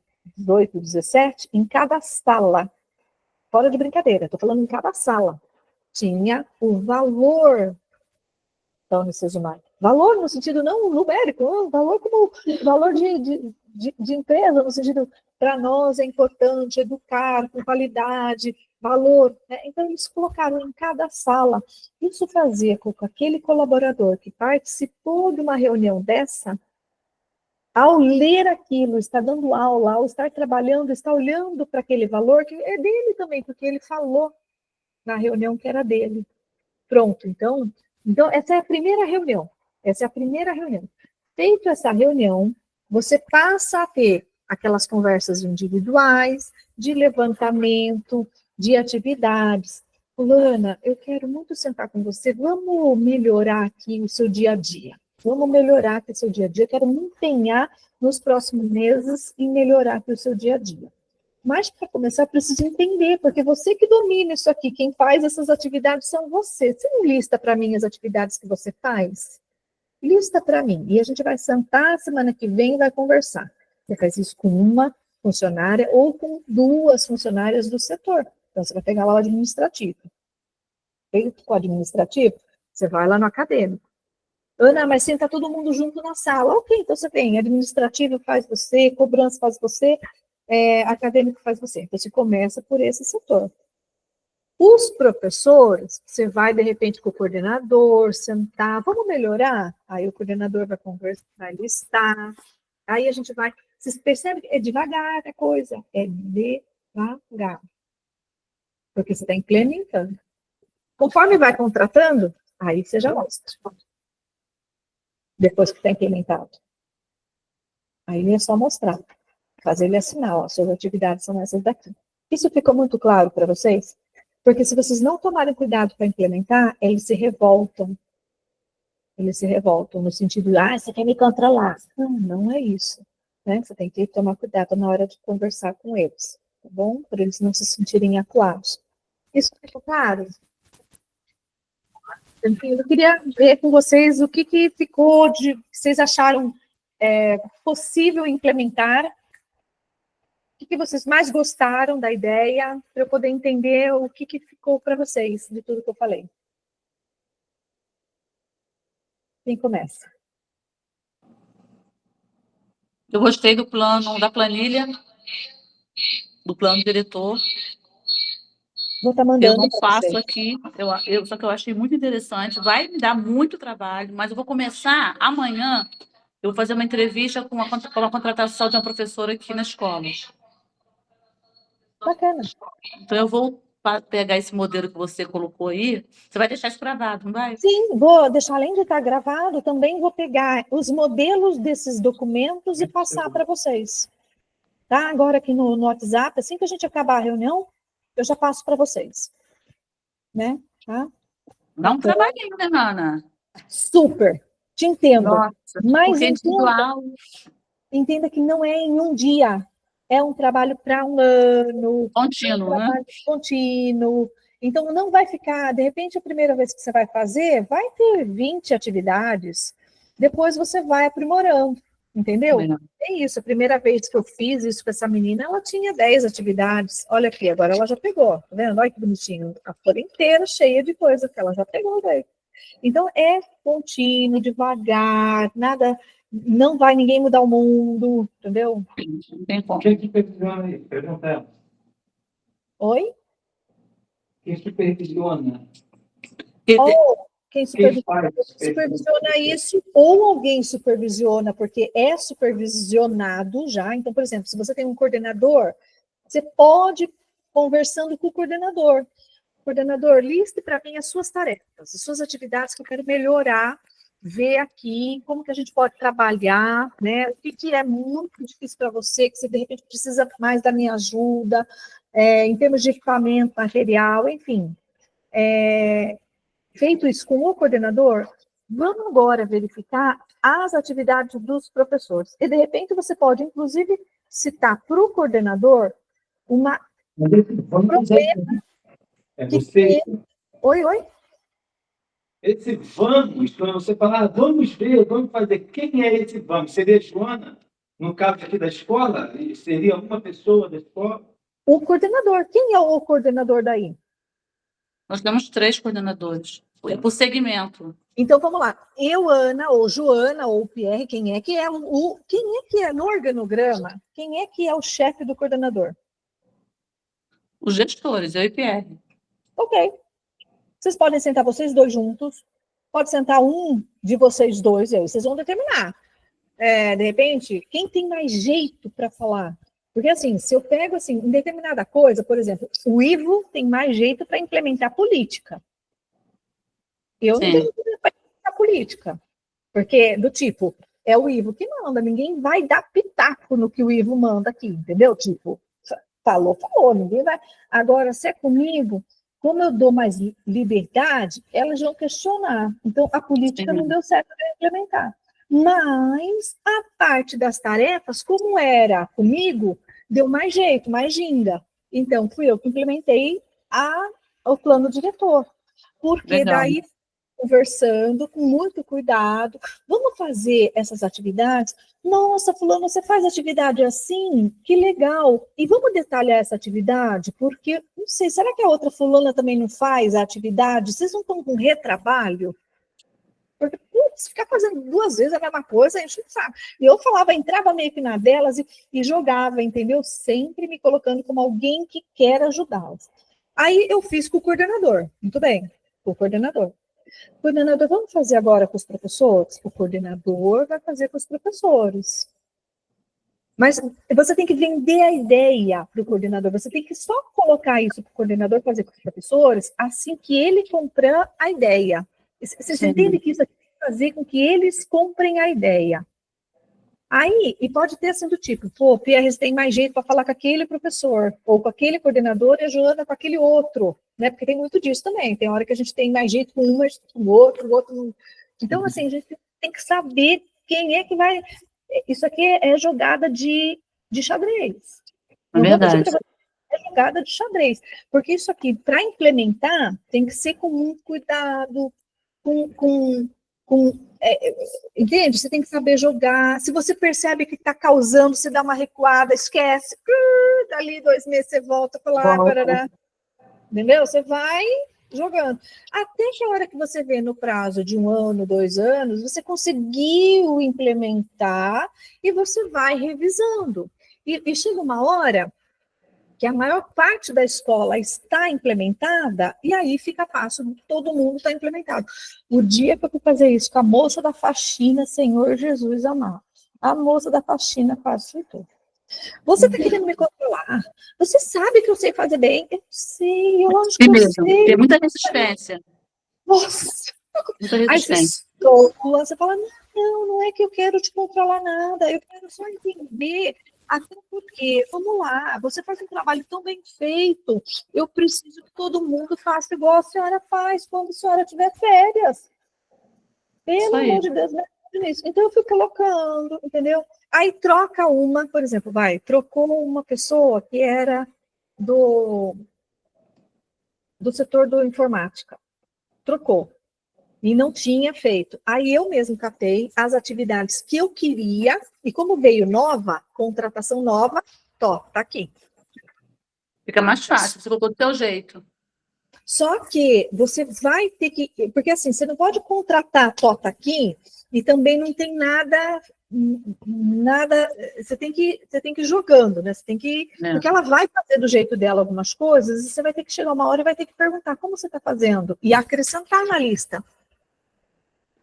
2017, em cada sala, fora de brincadeira, estou falando em cada sala, tinha o valor da Unicesumar. Valor no sentido não numérico, valor como valor de empresa, no sentido, para nós é importante educar com qualidade, valor. Né? Então, eles colocaram em cada sala. Isso fazia com que aquele colaborador que participou de uma reunião dessa, ao ler aquilo, está dando aula, ao estar trabalhando, está olhando para aquele valor, que é dele também, porque ele falou na reunião que era dele. Pronto, então essa é a primeira reunião. Essa é a primeira reunião. Feita essa reunião, você passa a ter aquelas conversas individuais, de levantamento, de atividades. Fulana, eu quero muito sentar com você, vamos melhorar aqui o seu dia a dia. Vamos melhorar aqui o seu dia a dia. Eu quero me empenhar nos próximos meses em melhorar aqui o seu dia a dia. Mas, para começar, eu preciso entender, porque você que domina isso aqui, quem faz essas atividades são você. Você não lista para mim as atividades que você faz? Lista para mim. E a gente vai sentar semana que vem e vai conversar. Você faz isso com uma funcionária ou com 2 funcionárias do setor. Então, você vai pegar lá o administrativo. Feito com o administrativo, você vai lá no acadêmico. Ana, mas senta todo mundo junto na sala. Ok, então você vem, administrativo faz você, cobrança faz você, acadêmico faz você. Então, você começa por esse setor. Os professores, você vai, de repente, com o coordenador, sentar, vamos melhorar? Aí o coordenador vai conversar, vai listar, aí a gente vai... Vocês percebem que é devagar a coisa? É devagar. Porque você está implementando. Conforme vai contratando, aí você já mostra. Depois que está implementado. Aí é só mostrar. Fazer ele assinar, ó, suas atividades são essas daqui. Isso ficou muito claro para vocês? Porque se vocês não tomarem cuidado para implementar, eles se revoltam. Eles se revoltam no sentido, você quer me controlar. Não é isso. Né? Você tem que tomar cuidado na hora de conversar com eles. Tá bom? Para eles não se sentirem acuados. Isso ficou claro? Eu queria ver com vocês o que ficou que vocês acharam possível implementar. O que vocês mais gostaram da ideia, para eu poder entender o que ficou para vocês de tudo que eu falei. Quem começa? Eu gostei do plano, da planilha, do plano diretor. Vou estar mandando. Eu não faço aqui, só que eu achei muito interessante. Vai me dar muito trabalho, mas eu vou começar amanhã. Eu vou fazer uma entrevista com uma contratação de uma professora aqui na escola. Bacana. Então, eu vou pegar esse modelo que você colocou aí. Você vai deixar isso gravado, não vai? Sim, vou deixar, além de estar gravado, também vou pegar os modelos desses documentos e passar para vocês. Tá? Agora aqui no WhatsApp, assim que a gente acabar a reunião, eu já passo para vocês. Né? Tá? Dá um trabalhinho, né, Ana? Super. Te entendo. Nossa, mas entenda que não é em um dia. É um trabalho para um ano. Contínuo, né? Contínuo. Então, não vai ficar... De repente, a primeira vez que você vai fazer, vai ter 20 atividades. Depois você vai aprimorando. Entendeu? É isso. A primeira vez que eu fiz isso com essa menina, ela tinha 10 atividades. Olha aqui, agora ela já pegou. Tá vendo? Olha que bonitinho. A folha inteira cheia de coisa que ela já pegou daí. Então, é contínuo, devagar, nada... Não vai ninguém mudar o mundo, entendeu? Tem como. Quem supervisiona aí? Pergunta ela. Oi? Quem supervisiona? Quem supervisiona isso, ou alguém supervisiona, porque é supervisionado já. Então, por exemplo, se você tem um coordenador, você pode ir conversando com o coordenador. Coordenador, liste para mim as suas tarefas, as suas atividades que eu quero melhorar, ver aqui como que a gente pode trabalhar, né? O que é muito difícil para você, que você de repente precisa mais da minha ajuda, em termos de equipamento, material, enfim. feito isso com o coordenador, vamos agora verificar as atividades dos professores. E, de repente, você pode, inclusive, citar para o coordenador uma problema que tem. Oi? Esse vamos, quando você falar, vamos ver, vamos fazer, quem é esse vamos? Seria Joana, no caso aqui da escola? Seria uma pessoa da escola? O coordenador. Quem é o coordenador daí? Nós temos 3 coordenadores, é por segmento. Então, vamos lá. Eu, Ana, ou Joana, ou Pierre, quem é que é no organograma? Quem é que é o chefe do coordenador? Os gestores, eu e Pierre. Ok. Vocês podem sentar vocês dois juntos, pode sentar um de vocês dois, e aí vocês vão determinar. De repente, quem tem mais jeito para falar? Porque, assim, se eu pego, assim, em determinada coisa, por exemplo, o Ivo tem mais jeito para implementar política. Eu não tenho jeito para implementar política. Porque, do tipo, é o Ivo que manda, ninguém vai dar pitaco no que o Ivo manda aqui, entendeu? Tipo, falou, ninguém vai. Agora, se é comigo, como eu dou mais liberdade, elas vão questionar. Então, a política não deu certo para implementar. Mas a parte das tarefas, como era comigo, deu mais jeito, mais ginga. Então, fui eu que implementei o plano diretor. Porque Legal. daí, conversando com muito cuidado, vamos fazer essas atividades? Nossa, fulano, você faz atividade assim? Que legal! E vamos detalhar essa atividade? Porque, não sei, será que a outra fulana também não faz a atividade? Vocês não estão com retrabalho? Porque, putz, ficar fazendo 2 vezes a mesma coisa, a gente não sabe. E eu falava, entrava meio que na delas e jogava, entendeu? Sempre me colocando como alguém que quer ajudá-las. Aí eu fiz com o coordenador, muito bem, com o coordenador. Coordenador, vamos fazer agora com os professores? O coordenador vai fazer com os professores. Mas você tem que vender a ideia para o coordenador, você tem que só colocar isso para o coordenador fazer com os professores assim que ele comprar a ideia. Vocês entendem que isso aqui tem que fazer com que eles comprem a ideia. Aí, e pode ter assim do tipo, pô, o Pierre tem mais jeito para falar com aquele professor, ou com aquele coordenador, e a Joana com aquele outro, né? Porque tem muito disso também. Tem hora que a gente tem mais jeito com um, mas com o outro não. Então, assim, a gente tem que saber quem é que vai. Isso aqui é jogada de xadrez. É verdade. É jogada de xadrez. Porque isso aqui, para implementar, tem que ser com muito cuidado, entende? Você tem que saber jogar. Se você percebe que está causando, você dá uma recuada, esquece. Dali 2 meses você volta para lá, parará. Entendeu? Você vai jogando. Até que a hora que você vê no prazo de 1 ano, 2 anos, você conseguiu implementar e você vai revisando. E chega uma hora que a maior parte da escola está implementada, e aí fica fácil, todo mundo está implementado. O dia que eu fui fazer isso com a moça da faxina, Senhor Jesus amado, a moça da faxina facilitou. Você está querendo me controlar? Você sabe que eu sei fazer bem? Eu sei, eu acho que eu sei. Tem muita resistência. Nossa! Muita Aí resistência. você fala, não é que eu quero te controlar nada, eu quero só entender. Até porque, vamos lá, você faz um trabalho tão bem feito, eu preciso que todo mundo faça igual a senhora faz quando a senhora tiver férias. Pelo amor de Deus, nisso. Então eu fui colocando, entendeu? Aí troca uma, por exemplo, trocou uma pessoa que era do setor do informática. Trocou. E não tinha feito. Aí eu mesmo catei as atividades que eu queria, e como veio nova, contratação nova, tá aqui. Fica mais fácil, você colocou do seu jeito. Só que você vai ter que... Porque assim, você não pode contratar tá aqui e também não tem nada... Você tem que ir jogando, né? Você tem que... Porque ela vai fazer do jeito dela algumas coisas, e você vai ter que chegar uma hora e vai ter que perguntar como você está fazendo, e acrescentar na lista.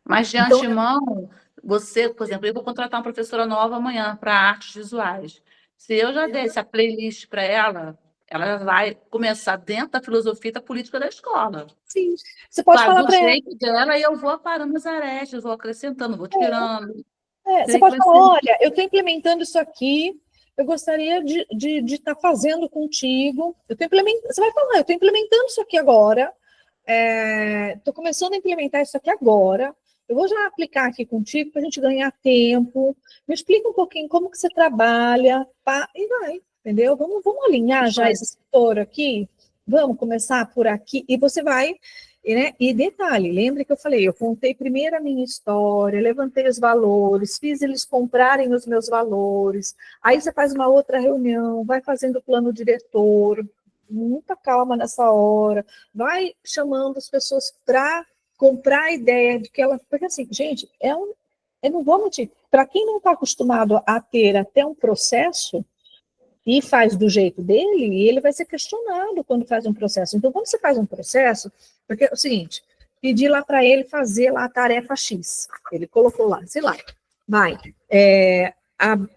Mas de antemão, você, por exemplo, eu vou contratar uma professora nova amanhã para artes visuais. Se eu já desse a playlist para ela vai começar dentro da filosofia e da política da escola. Sim. Você pode falar para ela. Do jeito dela, e eu vou aparando as arestas, vou acrescentando, vou tirando. Você pode falar, olha, eu estou implementando isso aqui, eu gostaria de estar fazendo contigo. Você vai falar, eu estou implementando isso aqui agora. estou começando a implementar isso aqui agora, eu vou já aplicar aqui contigo para a gente ganhar tempo, me explica um pouquinho como que você trabalha, pá, e vai, entendeu? Vamos alinhar já esse setor aqui, vamos começar por aqui, e você vai, né? E detalhe, lembra que eu falei, eu contei primeiro a minha história, levantei os valores, fiz eles comprarem os meus valores, aí você faz uma outra reunião, vai fazendo o plano diretor, muita calma nessa hora, vai chamando as pessoas para comprar a ideia de que ela... Porque assim, gente, eu não vou mentir, para quem não está acostumado a ter até um processo e faz do jeito dele, ele vai ser questionado quando faz um processo. Então, quando você faz um processo, porque é o seguinte, pedir lá para ele fazer lá a tarefa X, ele colocou lá, sei lá, vai, como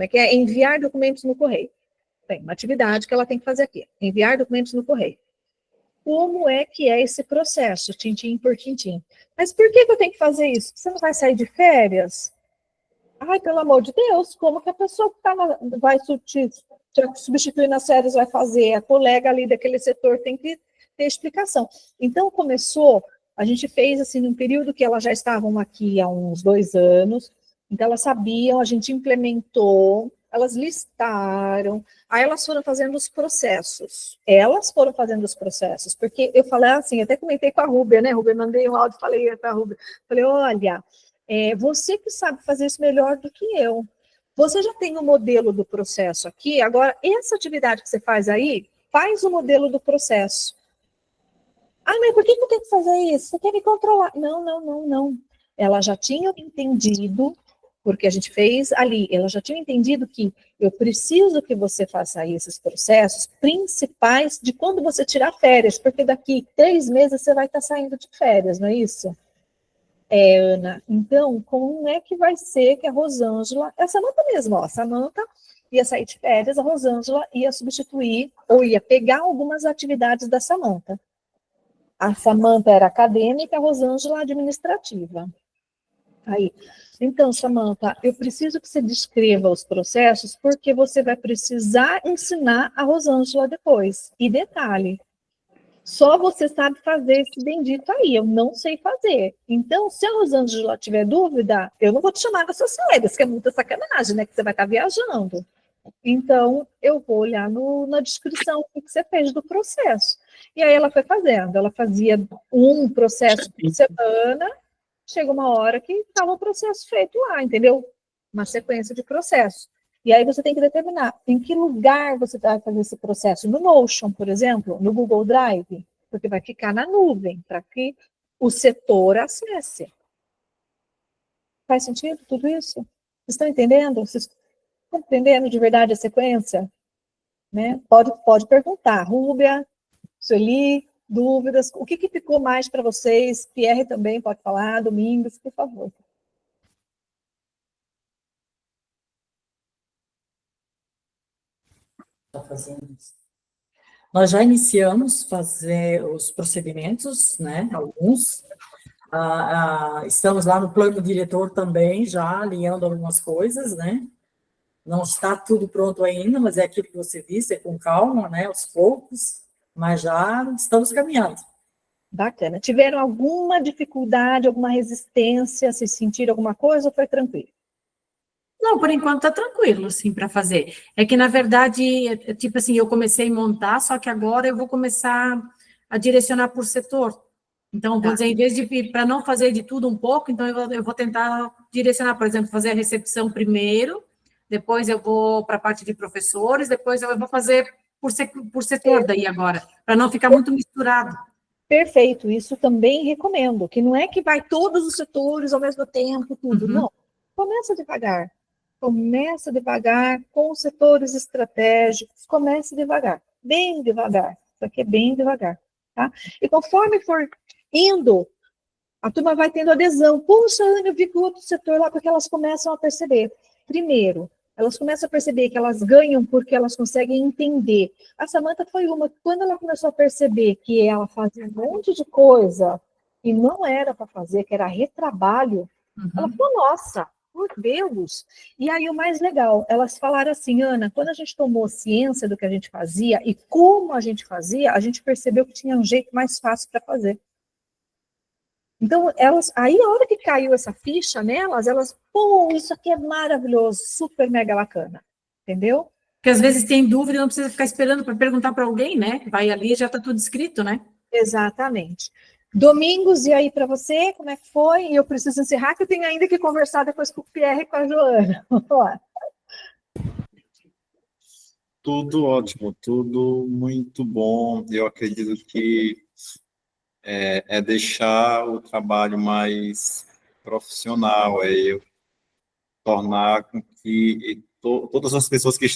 é que é? Enviar documentos no correio. Tem uma atividade que ela tem que fazer aqui, enviar documentos no correio. Como é que é esse processo, tintim por tintim? Mas por que eu tenho que fazer isso? Você não vai sair de férias? Ai, pelo amor de Deus, como que a pessoa que vai substituir nas férias vai fazer? A colega ali daquele setor tem que ter explicação. Então, a gente fez assim, num período que elas já estavam aqui há uns 2 anos, então elas sabiam, a gente implementou, elas listaram, aí elas foram fazendo os processos. Porque eu falei assim, até comentei com a Rúbia, né, Rúbia, mandei um áudio, falei para a Rúbia, falei, olha, você que sabe fazer isso melhor do que eu. Você já tem o modelo do processo aqui, agora, essa atividade que você faz aí, faz o modelo do processo. Ah, mas por que eu tenho que fazer isso? Você quer me controlar? Não. Ela já tinha entendido, porque a gente fez ali, ela já tinha entendido que eu preciso que você faça aí esses processos principais de quando você tirar férias, porque daqui 3 meses você vai estar saindo de férias, não é isso? Ana, então, como é que vai ser que a Rosângela, a Samanta mesmo, a Samanta ia sair de férias, a Rosângela ia substituir, ou ia pegar algumas atividades da Samanta. A Samanta era acadêmica, a Rosângela administrativa. Aí, então, Samanta, eu preciso que você descreva os processos, porque você vai precisar ensinar a Rosângela depois. E detalhe, só você sabe fazer esse bendito aí, eu não sei fazer. Então, se a Rosângela tiver dúvida, eu não vou te chamar das suas férias, que é muita sacanagem, né? Que você vai estar viajando. Então, eu vou olhar na descrição o que você fez do processo. E aí ela foi fazendo, ela fazia um processo por semana, chega uma hora que estava o processo feito lá, entendeu? Uma sequência de processos. E aí você tem que determinar em que lugar você vai fazer esse processo. No Notion, por exemplo, no Google Drive, porque vai ficar na nuvem, para que o setor acesse. Faz sentido tudo isso? Vocês estão entendendo? Vocês estão entendendo de verdade a sequência? Né? Pode perguntar. Rúbia, Sueli, dúvidas? O que ficou mais para vocês? Pierre também pode falar. Domingos, por favor. Nós já iniciamos fazer os procedimentos, né, alguns. Estamos lá no plano diretor também, já alinhando algumas coisas, né. Não está tudo pronto ainda, mas é aquilo que você disse, é com calma, né, aos poucos, mas já estamos caminhando. Bacana. Tiveram alguma dificuldade, alguma resistência, se sentiram alguma coisa ou foi tranquilo? Não, por enquanto está tranquilo, assim, para fazer. É que, na verdade, tipo assim, eu comecei a montar, só que agora eu vou começar a direcionar por setor. Então, vou dizer, em vez de, para não fazer de tudo um pouco, então eu vou tentar direcionar, por exemplo, fazer a recepção primeiro, depois eu vou para a parte de professores, depois eu vou fazer por setor daí agora, para não ficar muito misturado. Perfeito, isso também recomendo, que não é que vai todos os setores ao mesmo tempo, tudo, não. Começa devagar com os setores estratégicos, comece devagar, bem devagar, isso aqui é bem devagar, tá? E conforme for indo, a turma vai tendo adesão. Puxa, Ana, eu vi que o outro setor lá, porque elas começam a perceber. Primeiro, elas começam a perceber que elas ganham porque elas conseguem entender. A Samanta foi uma, quando ela começou a perceber que ela fazia um monte de coisa e não era para fazer, que era retrabalho, ela falou, nossa, por Deus. E aí o mais legal, elas falaram assim, Ana, quando a gente tomou ciência do que a gente fazia e como a gente fazia, a gente percebeu que tinha um jeito mais fácil para fazer. Então, aí a hora que caiu essa ficha nelas, pô, isso aqui é maravilhoso, super mega bacana, entendeu? Porque às vezes tem dúvida, não precisa ficar esperando para perguntar para alguém, né? Vai ali e já está tudo escrito, né? Exatamente. Domingos, e aí para você, como é que foi? E eu preciso encerrar, que eu tenho ainda que conversar depois com o Pierre e com a Joana. Vamos lá. Tudo ótimo, tudo muito bom. Eu acredito que é deixar o trabalho mais profissional, eu tornar com que todas as pessoas que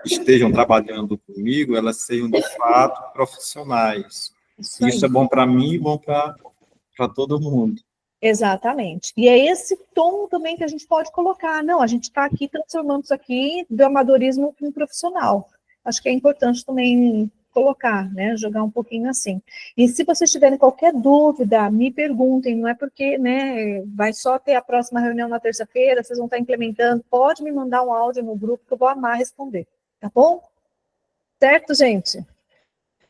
estejam trabalhando comigo, elas sejam de fato profissionais. Isso é bom para mim e bom para todo mundo. Exatamente. E é esse tom também que a gente pode colocar. Não, a gente está aqui transformando isso aqui do amadorismo para um profissional. Acho que é importante também colocar, né? Jogar um pouquinho assim. E se vocês tiverem qualquer dúvida, me perguntem, não é porque, né, vai só ter a próxima reunião na terça-feira, vocês vão estar implementando, pode me mandar um áudio no grupo que eu vou amar responder, tá bom? Certo, gente?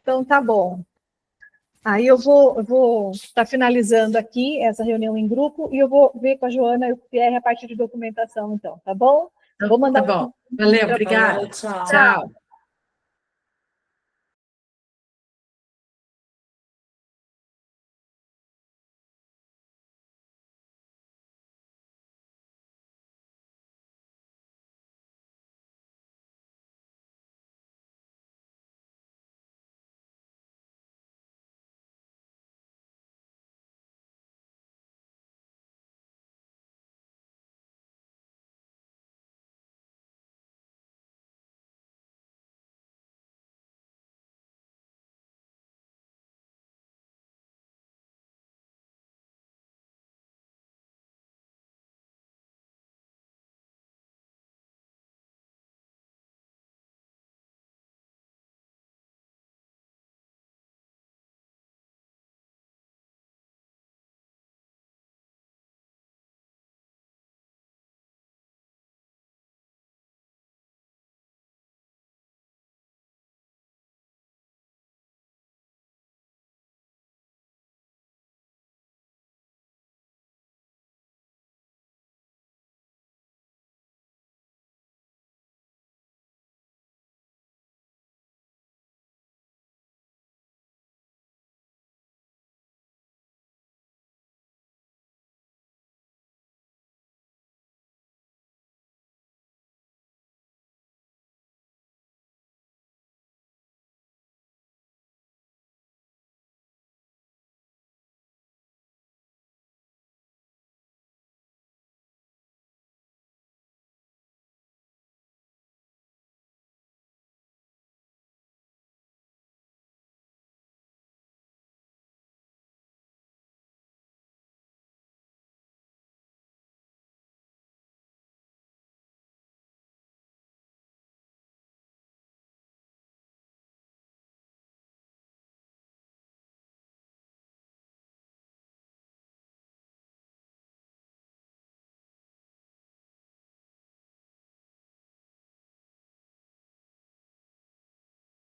Então, tá bom. Aí eu vou estar finalizando aqui essa reunião em grupo e eu vou ver com a Joana e o Pierre a parte de documentação, então, tá bom? Vou mandar. Tá bom. Valeu, obrigada. Tchau. Tchau.